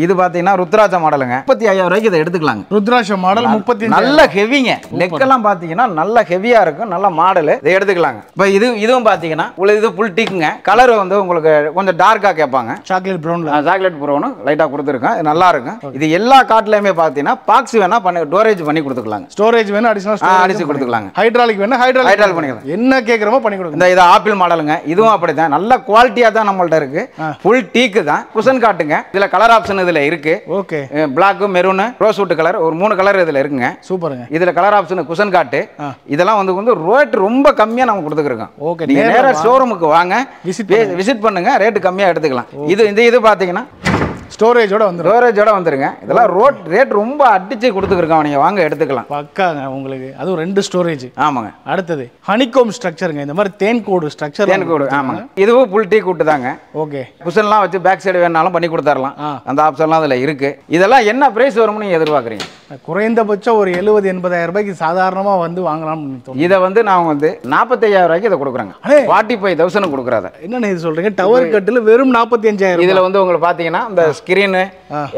இது பாத்தீங்கன்னா ருத்ராட்ச மாடலுங்க. 35,000 ரூபாய்க்கு இதை எடுத்துக்கலாங்க. ருத்ராட்ச மாடல் 35. நல்ல ஹெவிங்க. லெக்கெல்லாம் பாத்தீங்கன்னா நல்ல ஹெவியா இருக்கும், நல்ல மாடல். இதை எடுத்துக்கலாங்க. இப்போ இதுவும் பாத்தீங்கன்னா இது ஃபுல் டீக்குங்க. கலர் வந்து உங்களுக்கு கொஞ்சம் டார்க்கா கேட்பாங்க. சாக்லேட் ப்ரௌன்ல, சாக்லேட் ப்ரௌன் லைட்டா கொடுத்துருக்கேன். இது நல்லா இருக்கும். இது எல்லா காட்டுலயுமே பாத்தீங்கன்னா பாக்ஸ் வேணா ஸ்டோரேஜ் பண்ணி கொடுத்துக்கலாங்க. ஸ்டோரேஜ் வேணா அடிஷனல் அடிச்சு கொடுத்துக்கலாங்க. ஹைட்ராலிக் வேணா ஹைட்ராலிக் பண்ணிக்கலாம். என்ன கேக்குறமோ பண்ணி கொடுங்க. இது ஆப்பிள் மாடலுங்க. இதுவும் அப்படிதான், நல்ல குவாலிட்டியா தான் நம்மள்ட்ட இருக்கு. ஃபுல் டீக்கு தான். குஷன் காட்டுங்க. இதுல கலர் ஆப்ஷன் இதுல இருக்கு. Okay. Black, maroon, rosewood colour, ஒரு 3 கலர் இதுல இருக்குங்க. சூப்பருங்க. இதுல கலர் ஆப்ஷன், குஷன் காட்டு, இதெல்லாம் வந்து ரேட் ரொம்ப கம்மியா நம்ம கொடுத்துக்கிறோம். ஓகே. நீங்க நேரா ஷோரூமுக்கு வாங்க, விசிட் பண்ணுங்க, ரேட் கம்மியா எடுத்துக்கலாம். இது பாத்தீங்கன்னா ஸ்டோரேஜோட வந்துருங்க. இதெல்லாம் ரேட் ரொம்ப அடிச்சு கொடுத்துருக்கோம். நீங்க வாங்க எடுத்துக்கலாம். பக்காங்க உங்களுக்கு. அதுவும் 2 ஸ்டோரேஜ். ஆமாங்க. அடுத்தது ஹனிகோம் ஸ்ட்ரக்சருங்க. இந்த மாதிரி தேன் கோடு ஸ்ட்ரக்சர். தேன் கோடு. ஆமாங்க. இதுவும் ஃபுல் டீ கூட்டு தாங்க. ஓகே. குஷன்லாம் வச்சு பேக் சைடு வேணாலும் பண்ணி கொடுத்துடலாம். அந்த ஆப்ஷன்லாம் அதுல இருக்கு. இதெல்லாம் என்ன பிரைஸ் வரும்னு நீங்க எதிர்பார்க்குறீங்க? குறைந்தபட்சம் ஒரு 70,000-80,000 ரூபாய்க்கு சாதாரணமா வந்து வாங்கலாம். இதை வந்து நான் வந்து 45,000 ரூபாய்க்கு இதை கொடுக்குறேங்க. 45,000 கொடுக்குறத. என்னன்னு இது சொல்றீங்க? டவர் கட்டில் வெறும் 45,000. இதுல வந்து உங்களுக்கு பாத்தீங்கன்னா இந்த ஸ்கிரீனு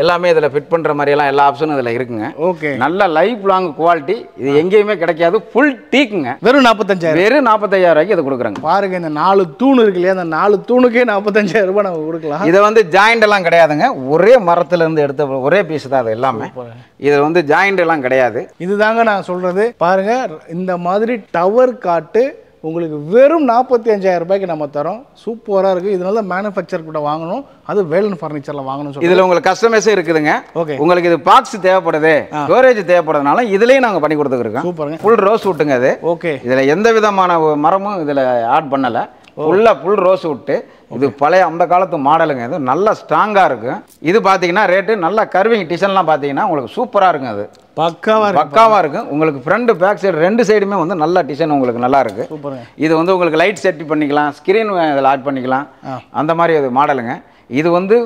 எல்லாமே இதுல ஃபிட் பண்ற மாதிரி எல்லாம் எல்லா ஆப்ஷனும் இதுல இருக்குங்க. ஓகே. நல்ல லைஃப் லாங் குவாலிட்டி. இது எங்கேயுமே கிடைக்காது. ஃபுல் டீக்குங்க. வெறும் 45,000. வெறும் 45,000 ரூபாய்க்கு இதை கொடுக்குறாங்க. பாருங்க, இந்த 4 தூண் இருக்கு இல்லையா, அந்த 4 தூணுக்கே 45,000 ரூபாய் நம்ம கொடுக்கலாம். இதை வந்து ஜாயிண்ட் எல்லாம் கிடையாதுங்க. ஒரே மரத்துல இருந்து எடுத்த ஒரே பீஸ் தான் அது எல்லாமே. இது வந்து ஜாயிண்ட் எல்லாம் கிடையாது. இதுதாங்க நான் சொல்றது. பாருங்க, இந்த மாதிரி டவர் காட்டு உங்களுக்கு வெறும் 45,000 ரூபாய்க்கு நம்ம தரோம். சூப்பராக இருக்குது. இதனால மேனுஃபேக்சர் கூட வாங்கணும், அது வேலன் ஃபர்னிச்சரில் வாங்கணும். இதில் உங்களுக்கு கஸ்டமைஸே இருக்குதுங்க. ஓகே. உங்களுக்கு இது பாக்ஸ் தேவைப்படுது, ஸ்டோரேஜ் தேவைப்படுறதுனால இதுலேயும் நாங்கள் பண்ணி கொடுத்துருக்கோம். சூப்பருங்க. ஃபுல் ரோஸ் விட்டுங்க அது. ஓகே. இதில் எந்த விதமான மரமும் இதில் ஆட் பண்ணலை. ஃபுல் ரோஸ் விட்டு. இது பழைய அந்த காலத்து மாடலுங்க. இது நல்லா ஸ்ட்ராங்காக இருக்கும். இது பார்த்தீங்கன்னா ரேட்டு நல்லா கர்விங் டிசைன்லாம் பார்த்தீங்கன்னா உங்களுக்கு சூப்பராக இருக்கும். அது பக்காவாக இருக்கும். உங்களுக்கு ஃப்ரண்ட் பேக் சைடு 2 சைடுமே வந்து நல்ல டிசைன் உங்களுக்கு நல்லா இருக்கு. இது வந்து உங்களுக்கு லைட் செட் பண்ணிக்கலாம், ஸ்கிரீன் இதில் ஆட் பண்ணிக்கலாம். அந்த மாதிரி அது மாடலுங்க. இது வந்து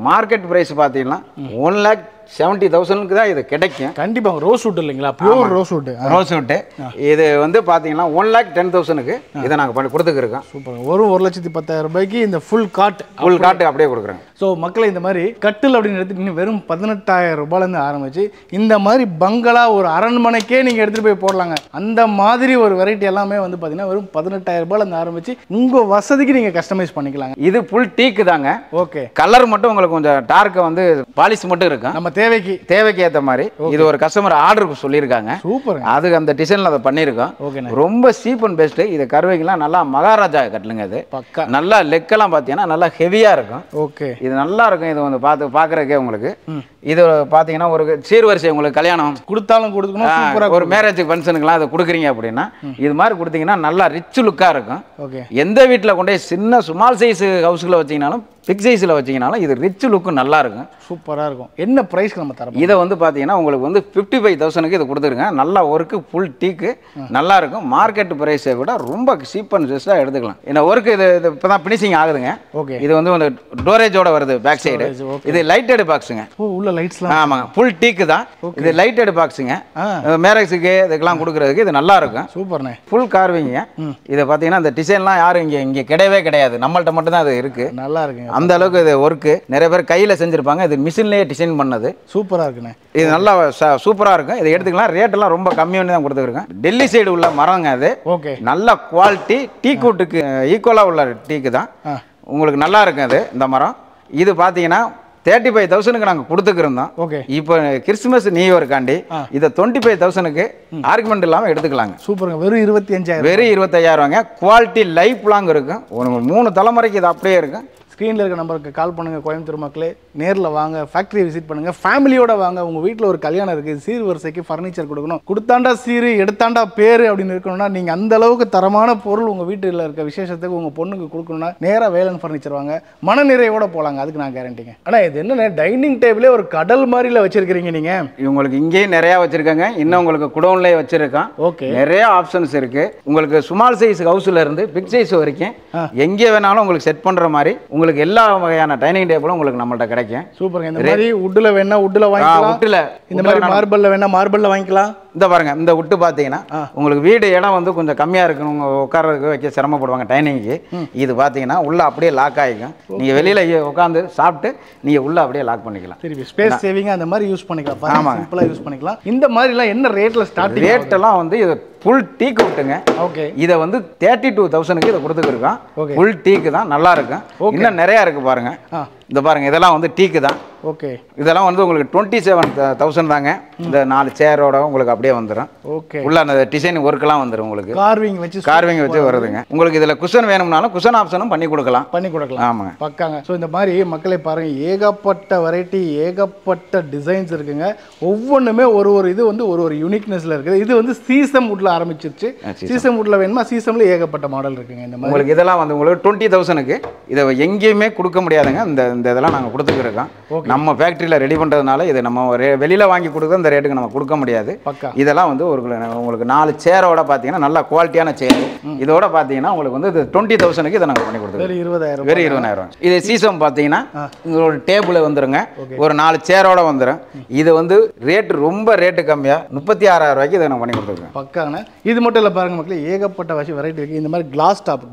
மார்க்கெட் பிரைஸ் பார்த்தீங்கன்னா 1,70,000 தான் இது கிடைக்கும். கண்டிப்பாக. ரோஸ் வுட் இல்லைங்களா? Pure rose would. இது வந்து பார்த்தீங்கன்னா 1,10,000க்கு இதை நாங்கள் பண்ணி கொடுத்துருக்கோம். சூப்பர். ஒரு 1,10,000 ரூபாய்க்கு இந்த ஃபுல் காட் அப்படியே கொடுக்குறோங்க. ஸோ மக்களை, இந்த மாதிரி கட்டில் அப்படின்னு எடுத்துட்டு வெறும் 18,000 ரூபாயிலேருந்து ஆரம்பிச்சு இந்த மாதிரி பங்களா ஒரு அரண்மனைக்கே நீங்கள் எடுத்துகிட்டு போய் போடலாங்க. அந்த மாதிரி ஒரு வெரைட்டி எல்லாமே வந்து பார்த்தீங்கன்னா வெறும் 18,000 ரூபாயிலேருந்து ஆரம்பிச்சு உங்கள் வசதிக்கு நீங்கள் கஸ்டமைஸ் பண்ணிக்கலாங்க. இது ஃபுல் டீக்கு தாங்க. ஓகே. கலர் மட்டும் உங்களுக்கு கொஞ்சம் டார்க்காக வந்து பாலிஷ் மட்டும் இருக்கும். நம்ம தேவைக்கு ஏற்ற மாதிரி. இது ஒரு கஸ்டமர் ஆர்டருக்கு சொல்லியிருக்காங்க. சூப்பர். அது அந்த டிசைனில் அதை பண்ணியிருக்கோம். ரொம்ப சீப் அண்ட் பெஸ்ட். இது கருவைக்கெல்லாம் நல்லா மகாராஜா கட்டலுங்க. அது நல்லா லெக்கெல்லாம் பார்த்தீங்கன்னா நல்லா ஹெவியாக இருக்கும். ஓகே. இது நல்லா இருக்கும். இது வந்து பார்க்குறதுக்கே உங்களுக்கு இது பார்த்தீங்கன்னா ஒரு சீர்வரிசை உங்களுக்கு கல்யாணம் கொடுத்தாலும் கொடுக்கணும், ஒரு மேரேஜ் ஃபங்க்ஷனுக்குலாம் அதை கொடுக்குறீங்க அப்படின்னா இது மாதிரி கொடுத்தீங்கன்னா நல்லா ரிச் லுக்காக இருக்கும். ஓகே. எந்த வீட்டில் கொண்டே சின்ன ஸ்மால் சைஸ் ஹவுஸுக்குள்ள வச்சிங்கனாலும் பிக் சைஸில் வச்சிங்கனாலும் இது ரிச் லுக்கு நல்லா இருக்கும், சூப்பராக இருக்கும். என்ன ப்ரைஸ்க்கு நம்ம தரோம்? இதை வந்து பார்த்தீங்கன்னா உங்களுக்கு வந்து 55,000க்கு இது கொடுத்துருங்க. நல்லா ஒர்க்கு ஃபுல் டீக்கு நல்லா இருக்கும். மார்க்கெட் ப்ரைஸை விட ரொம்ப சீப் அண்ட் பெஸ்ட்டாக எடுத்துக்கலாம். ஏன்னா ஒர்க்கு இது இப்போ தான் ஃபினிஷிங் ஆகுதுங்க. ஓகே. இது வந்து டோரேஜோட வருது பேக் சைடு. இது லைட்டட் பாக்ஸுங்க. ஓ, உள்ள லைட்ஸ்லாம். ஆமாங்க, ஃபுல் டீக்கு தான். இது லைட்டட் பாக்ஸுங்க. மேரேஜுக்கு இதுக்கெல்லாம் கொடுக்குறதுக்கு இது நல்லா இருக்கும். சூப்பர்ண்ணே. ஃபுல் கார்விங்க. இதை பார்த்தீங்கன்னா இந்த டிசைன்லாம் யாரும் இங்கே கிடையவே கிடையாது, நம்மள்ட்ட மட்டும் தான் அது இருக்குது. நல்லா இருக்குங்க. அந்த அளவுக்கு இது ஒர்க்கு நிறைய பேர் கையில் செஞ்சுருப்பாங்க. இது மிஷின்லேயே டிசைன் பண்ணது. சூப்பராக இருக்குண்ணே. இது நல்லா சூப்பராக இருக்கும். இதை எடுத்துக்கலாம். ரேட்டெல்லாம் ரொம்ப கம்மியாக தான் கொடுத்துருக்கேன். டெல்லி சைடு உள்ள மரங்க அது. ஓகே. நல்ல குவாலிட்டி டீ கூட்டுக்கு ஈக்குவலாக உள்ள டீக்கு தான். உங்களுக்கு நல்லா இருக்கும் அது. இந்த மரம் இது பார்த்தீங்கன்னா 35,000க்கு நாங்கள் கொடுத்துக்கிருந்தோம். ஓகே. இப்போ கிறிஸ்துமஸ் நியூ இயர்க்காண்டி இதை 25,000க்கு ஆர்குமெண்ட் இல்லாமல் எடுத்துக்கலாங்க. சூப்பருங்க. வெறும் 25,000. வெறும் 25,000. குவாலிட்டி லைஃப் லாங் இருக்கும். ஒரு 3 தலைமுறைக்கு இது அப்படியே இருக்கும். ஸ்க்ரீனில் இருக்க நம்பருக்கு கால் பண்ணுங்கள். கோயம்புத்தூர் மக்களே, நேரில் வாங்க, ஃபேக்ட்ரி விசிட் பண்ணுங்கள், ஃபேமிலியோட வாங்க. உங்கள் வீட்டில் ஒரு கல்யாணம் இருக்குது, சீர் வரிசைக்கு ஃபர்னிச்சர் கொடுக்கணும், கொடுத்தாண்டா சீர் எடுத்தாண்டா பேர் அப்படின்னு இருக்கணும்னா நீங்கள் அந்த அளவுக்கு தரமான பொருள் உங்கள் வீட்டில் இருக்க விசேஷத்துக்கு உங்கள் பொண்ணுக்கு கொடுக்கணும்னா நேராக வேலன் ஃபர்னிச்சர் வாங்க. மனநிறைவோட போகலாங்க, அதுக்கு நான் கேரண்டிங்க. ஆனால் இது என்னென்ன டைனிங் டேபிளே ஒரு கடல் மாதிரில வச்சிருக்கிறீங்க நீங்கள். உங்களுக்கு இங்கேயும் நிறையா வச்சுருக்காங்க, இன்னும் உங்களுக்கு குடோன்லேயே வச்சுருக்கான். ஓகே. நிறைய ஆப்ஷன்ஸ் இருக்குது. உங்களுக்கு ஸ்மால் சைஸ் ஹவுஸில் இருந்து பிக் சைஸ் வரைக்கும் எங்கே வேணாலும் உங்களுக்கு செட் பண்ணுற மாதிரி உங்களுக்கு எல்லா வகையான டைனிங் டேபிளும் உங்களுக்கு நம்மள்ட்ட கிடைக்கும். சூப்பருங்க. இந்த மாதிரி வுட்ல வேணா வுட்ல வாங்கிக்கலாம், வுட்ல இந்த மாதிரி மார்பிள்ல வேணா மார்பிள்ல வாங்கிக்கலாம். இந்த பாருங்க, இந்த வுட்டு பார்த்தீங்கன்னா உங்களுக்கு வீடு இடம் வந்து கொஞ்சம் கம்மியாக இருக்கணும், உங்க உட்கார்றதுக்கு வைக்க சிரமப்படுவாங்க டைனிங்க்கு. இது பார்த்தீங்கன்னா உள்ள அப்படியே லாக் ஆகிக்கும். நீங்கள் வெளியில் உட்காந்து சாப்பிட்டு நீங்கள் உள்ள அப்படியே லாக் பண்ணிக்கலாம். சரி, ஸ்பேஸ் சேவிங் அந்த மாதிரி யூஸ் பண்ணிக்கலாம். ஆமாம், சிம்பிளாக யூஸ் பண்ணிக்கலாம். இந்த மாதிரிலாம் என்ன ரேட்டில் ஸ்டார்டிங்? ரேட்டெல்லாம் வந்து இது ஃபுல் டீக்கு விட்டுங்க. ஓகே. இதை வந்து 32,000க்கு இதை கொடுத்துருக்கோம். ஃபுல் டீக்கு தான், நல்லா இருக்கும். இன்னும் நிறையா இருக்குது பாருங்க. இந்த பாருங்க, இதெல்லாம் வந்து டீக்கு தான். ஓகே. இதெல்லாம் வந்து உங்களுக்கு 27,000 தாங்க. இந்த 4 சேரோட உங்களுக்கு அப்படியே வந்துடும். ஓகே. உள்ள அந்த டிசைன் ஒர்க்கெல்லாம் வந்துடும். உங்களுக்கு கார்விங் வச்சு வருதுங்க. உங்களுக்கு இதில் குஷன் வேணும்னாலும் குஷன் ஆப்ஷனும் பண்ணி கொடுக்கலாம். ஆமாங்க, பக்காங்க. ஸோ இந்த மாதிரி மக்களை பாருங்க, ஏகப்பட்ட வெரைட்டி, ஏகப்பட்ட டிசைன்ஸ் இருக்குங்க. ஒவ்வொன்றுமே ஒரு இது வந்து ஒரு யூனிக்னஸ்ல இருக்குது. இது வந்து சீசம் வுட்ல ஆரம்பிச்சிருச்சு. சீசம் வுட்ல வேணுமா, சீசம்ல ஏகப்பட்ட மாடல் இருக்குங்க. இந்த மாதிரி உங்களுக்கு இதெல்லாம் வந்து உங்களுக்கு 20,000க்கு இதை எங்கேயுமே கொடுக்க முடியாதுங்க. இந்த இதெல்லாம் நாங்கள் கொடுத்துருக்கோம். நம்ம ஃபேக்ட்ரியில் ரெடி பண்ணுறதுனால இதை நம்ம வெளியில் வாங்கி கொடுக்குற இந்த ரேட்டுக்கு நம்ம கொடுக்க முடியாது. இதெல்லாம் வந்து உங்களுக்கு 4 சேரோட பார்த்தீங்கன்னா நல்ல குவாலிட்டியான சேர். இதோட பார்த்தீங்கன்னா உங்களுக்கு வந்து 20,000க்கு இதை நாங்கள் பண்ணி கொடுத்துருக்கோம். வெறும் 20,000. இது சீசம் பார்த்தீங்கன்னா ஒரு டேபிள் வந்துருங்க, ஒரு 4 சேரோட வந்துடும். இது வந்து ரொம்ப ரேட்டு கம்மியாக 36,000 இதை நான் பண்ணி கொடுத்துருக்கேன். பக்காங்க. இது மட்டும் இல்லை பாருங்க மக்களே, ஏகப்பட்ட வெரைட்டி இருக்குது. இந்த மாதிரி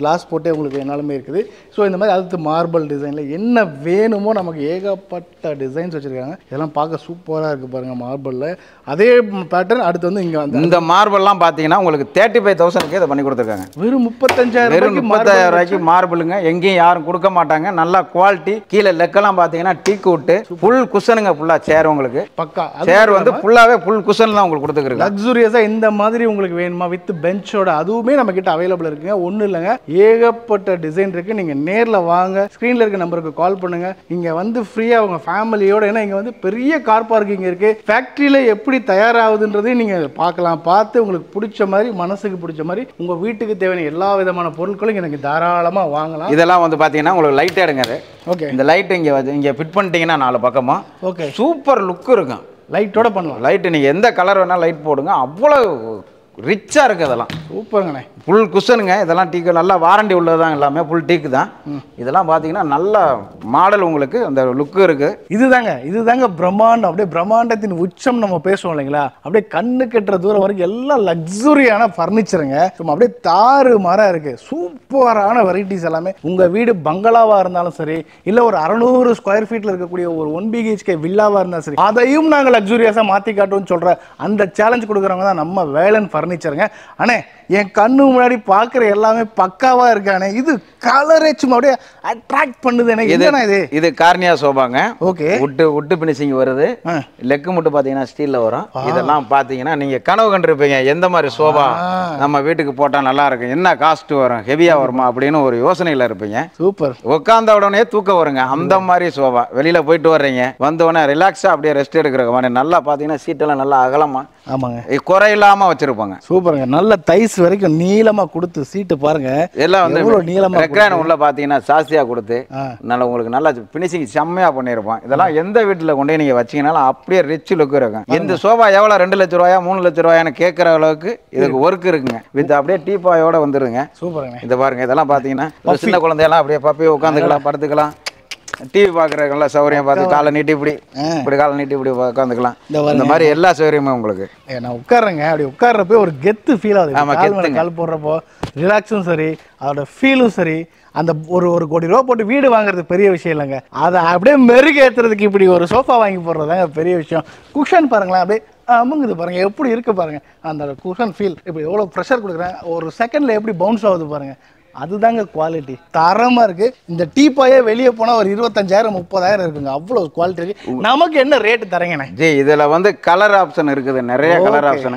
கிளாஸ் போட்டே உங்களுக்கு என்னாலுமே இருக்குது. ஸோ இந்த மாதிரி அடுத்து மார்பிள் டிசைனில் என்ன வேணுமோ நமக்கு ஏகப்பட்ட டிசைன்ஸ் வச்சுருக்காங்க. இதெல்லாம் பார்க்க சூப்பராக இருக்குது பாருங்கள். மார்பிளில் அதே பேட்டர்ன் அடுத்து வந்து இங்கே வந்து இந்த மார்பிள்லாம் பார்த்தீங்கன்னா உங்களுக்கு 35,000க்கு இதை பண்ணி கொடுத்துருக்காங்க. வெறும் 35,000 மார்பிளுங்க. எங்கேயும் யாரும் கொடுக்க மாட்டாங்க. நல்லா குவாலிட்டி. கீழே லெக்கெல்லாம் பார்த்தீங்கன்னா டீக்கு விட்டு ஃபுல் குஷனுங்க. ஃபுல்லாக சேர் உங்களுக்கு பக்கா சேர் வந்து ஃபுல்லாகவே ஃபுல் குஷன் தான் உங்களுக்கு கொடுத்துருக்கு. லக்ஸுரியஸாக இந்த மாதிரி உங்களுக்கு வேணுமா வித் பெஞ்சோட, அதுவுமே நம்ம கிட்ட அவைலபிள் இருக்குங்க. ஒன்றும் இல்லைங்க, ஏகப்பட்ட டிசைன் இருக்குது. நீங்கள் நேரில் வாங்க, ஸ்க்ரீனில் இருக்க நம்பருக்கு கால் பண்ணுங்க. இங்கே வந்து ஃப்ரீயாக உங்கள் ஃபேமிலியோட, ஏன்னா இங்கே வந்து பெரிய கார் பார்க்கிங் இருக்குது. ஃபேக்ட்ரியில் எப்படி தயாராகுதுன்றதையும் நீங்கள் பார்க்கலாம். பார்த்து உங்களுக்கு பிடிச்ச மாதிரி, மனசுக்கு பிடிச்ச மாதிரி உங்கள் வீட்டுக்கு தேவையான எல்லா விதமான பொருட்களும் எனக்கு தாராளமாக வாங்கலாம். இதெல்லாம் வந்து பார்த்தீங்கன்னா உங்களுக்கு லைட் எடுங்க. ஓகே. இந்த லைட் இங்கே ஃபிட் பண்ணிட்டீங்கன்னா 4 பக்கமா ஓகே சூப்பர் லுக் இருக்கும். லைட்டோட பண்ணலாம். லைட்டு நீங்கள் எந்த கலர் வேணால் லைட் போடுங்க, அவ்வளோ ரிச்சாக இருக்குது. அதெல்லாம் சூப்பருங்கண்ணே. ஃபுல் குஷனுங்க. இதெல்லாம் டீக்கு நல்லா வாரண்டி உள்ளதான், எல்லாமே ஃபுல் டீக்கு தான். இதெல்லாம் பார்த்தீங்கன்னா நல்ல மாடல், உங்களுக்கு அந்த லுக்கு இருக்குது. இதுதாங்க பிரம்மாண்டம். அப்படியே பிரம்மாண்டத்தின் உச்சம் நம்ம பேசுவோம் இல்லைங்களா, அப்படியே கண்ணு கட்டுற தூரம் வரைக்கும் எல்லாம் லக்ஸுரியான ஃபர்னிச்சருங்க. சும்மா அப்படியே தாறு மாறா இருக்குது. சூப்பரான வெரைட்டிஸ் எல்லாமே. உங்கள் வீடு பங்களாவாக இருந்தாலும் சரி, இல்லை ஒரு 600 ஸ்கொயர் ஃபீட்டில் இருக்கக்கூடிய ஒரு 1 BHK வில்லாவாக இருந்தாலும் சரி, அதையும் நாங்கள் லக்ஸுரியஸாக மாற்றி காட்டுவோம்னு சொல்கிற அந்த சேலஞ்ச் கொடுக்குறவங்க தான் நம்ம வேலன் ஃபர்னிச்சருங்க. அண்ணே என் கண்ணு முன்னாடி பார்க்குற எல்லாமே பக்காவா இருக்கானே. இது கலரே சும்மா அப்படியே அட்ராக்ட் பண்ணுது எனக்கு. இது கார்னியா சோபாங்க. ஓகே. உட்டு பினிஷிங் வருது. லெக்கு மட்டும் பாத்தீங்கன்னா ஸ்டீல்ல வரும். இதெல்லாம் பாத்தீங்கன்னா நீங்க கனவு கண்டிருப்பீங்க, எந்த மாதிரி சோபா நம்ம வீட்டுக்கு போட்டா நல்லா இருக்கும், என்ன காஸ்ட் வரும், ஹெவியா வருமா அப்படின்னு ஒரு யோசனையில இருப்பீங்க. சூப்பர். உட்கார்ந்த உடனே தூக்கம் வருங்க. அந்த மாதிரி சோபா. வெளியில போயிட்டு வர்றீங்க, வந்த உடனே ரிலாக்ஸா அப்படியே ரெஸ்ட் எடுக்கிற மாதிரி நல்லா பாத்தீங்கன்னா சீட்டெல்லாம் நல்லா அகலமா, ஆமாங்க, குறை இல்லாம வச்சிருப்பாங்க. சூப்பருங்க. நல்ல தைஸ் வரைக்கும் நீளமா கொடுத்து சீட்டு பாருங்க. எல்லாம் வந்து நீளமா ரெக்ரான் உள்ள பாத்தீங்கன்னா சாஸ்தியா கொடுத்து நல்லா உங்களுக்கு நல்லா பினிஷிங் செம்மையா பண்ணிருப்பான். இதெல்லாம் எந்த வீட்டுல கொண்டு நீங்க வச்சீங்கன்னாலும் அப்படியே ரிச் லுக் இருக்கும். இந்த சோபா எவ்வளவு 2 லட்சம் ரூபாயா 3 லட்சம் ரூபாயான்னு கேட்கற அளவுக்கு இதுக்கு ஒர்க் இருக்குங்க. வித் அப்படியே டீப்பாயோட வந்துருங்க. சூப்பருங்க. இதை பாருங்க. இதெல்லாம் பாத்தீங்கன்னா சின்ன குழந்தையெல்லாம் அப்படியே பப்பி உட்காந்துக்கலாம், படுத்துக்கலாம். டிவி பாக்குறதுல சௌகரியம் பார்த்து காலை நீட்டி இப்படி காலை நீட்டி இப்படி உட்காந்துக்கலாம். இந்த மாதிரி எல்லா சௌகரியமும் உங்களுக்கு. நான் உட்கார்றேங்க, அப்படி உட்கார்றப்ப ஒரு கெத்து ஃபீல் ஆகுது. கால் போடுறப்போ ரிலாக்ஸும் சரி, அதோட ஃபீலும் சரி. அந்த ஒரு கோடி ரூபா போட்டு வீடு வாங்குறது பெரிய விஷயம் இல்லைங்க. அதை அப்படியே மெருகேற்றுறதுக்கு இப்படி ஒரு சோஃபா வாங்கி போடுறதாங்க பெரிய விஷயம். குஷன் பாருங்களேன், அப்படியே அமுங்குது பாருங்க, எப்படி இருக்கு பாருங்க. அந்த குஷன் ஃபீல் இப்போ எவ்வளோ ப்ரெஷர் கொடுக்குறேன், ஒரு செகண்ட்ல எப்படி பவுன்ஸ் ஆகுது பாருங்க. அதுதாங்க குவாலிட்டி. தரமா இருக்கு. இந்த டீப்பாயே வெளியே போனா ஒரு 25,000 30,000 இருக்குங்க. அவ்வளவு குவாலிட்டி இருக்கு. நமக்கு என்ன ரேட் தரீங்கண்ணே? ஜி இதுல வந்து கலர் ஆப்ஷன் இருக்குது, நிறைய கலர் ஆப்ஷன்.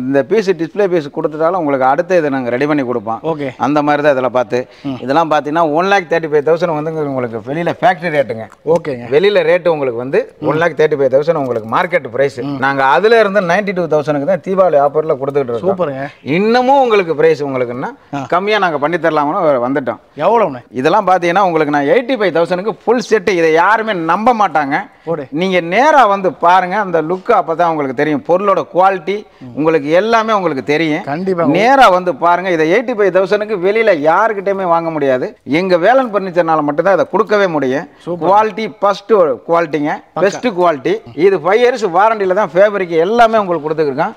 இந்த பீஸ் டிஸ்பிளே பீஸ் கொடுத்துட்டாலும் உங்களுக்கு அடுத்த இதை நாங்கள் ரெடி பண்ணி கொடுப்போம். ஓகே. அந்த மாதிரி தான் இதில் பார்த்து இதெல்லாம் பார்த்தீங்கன்னா 1,35,000 வந்து உங்களுக்கு வெளியில ஃபேக்டரி ரேட்டுங்க. ஓகேங்க. வெளியில ரேட்டு உங்களுக்கு வந்து 1,35,000 உங்களுக்கு மார்க்கெட் பிரைஸ். நாங்கள் அதுல இருந்து 92,000 தான் தீபாவளி ஆஃபர்ல கொடுத்துட்டு இருக்கோம். சூப்பருங்க. இன்னமும் உங்களுக்கு பிரைஸ் உங்களுக்குன்னா கம்மியா நாங்க பண்ணி தரலாம் வந்துட்டோம். எவ்வளவு இதெல்லாம் பாத்தீங்கன்னா உங்களுக்கு நான் 85,000க்கு ஃபுல் செட். இதை யாருமே நம்ப மாட்டாங்க. நீங்க நேரா வந்து பாருங்க, அந்த லுக் அப்பதான் உங்களுக்கு தெரியும். பொருளோட குவாலிட்டி உங்களுக்கு எல்லாமே உங்களுக்கு தெரியும். கண்டிப்பா நேரா வந்து பாருங்க. இதை 85,000க்கு வெளியில யாருக்கிட்டயுமே வாங்க முடியாது. எங்க வேலன் பர்னிச்சர்னால மட்டும் தான் இதை கொடுக்கவே முடியும். குவாலிட்டி ஃபர்ஸ்ட் குவாலிட்டிங்க, பெஸ்ட் குவாலிட்டி. இது 5 இயர்ஸ் வாரண்டில தான் ஃபேப்ரிக் எல்லாமே உங்களுக்கு கொடுத்துருக்கோம்.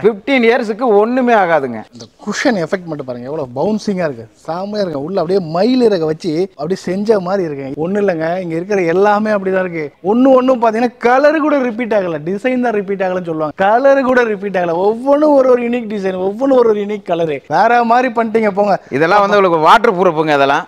15 இயர்ஸ்க்கு ஒண்ணுமே ஆகாதுங்க. இந்த குஷன் எஃபெக்ட் மட்டும் பாருங்க, எவ்வளவு பவுன்சிங்கா இருக்கு. சாமையா இருக்கு. உள்ள அப்படியே மயில் இறக வச்சு அப்படியே செஞ்ச மாதிரி இருக்கு. ஒண்ணு இல்லைங்க, இங்க இருக்கிற எல்லாமே அப்படிதான் இருக்கு. ஒன்னும் பாத்தீங்கன்னா கலர் கூட ரிப்பீட் ஆகல, டிசைன் தான் ரிப்பீட் ஆகலன்னு சொல்லுவாங்க. கலர் கூட ரிப்பீட் ஆகல. ஒவ்வொன்றும் ஒரு யூனிக் டிசைன், ஒவ்வொன்றும் ஒரு யூனிக் கலர். வேற மாதிரி பண்ணிட்டீங்க போங்க. இதெல்லாம் வந்து உங்களுக்கு வாட்டர் ப்ரூஃப்ங்க. அதெல்லாம்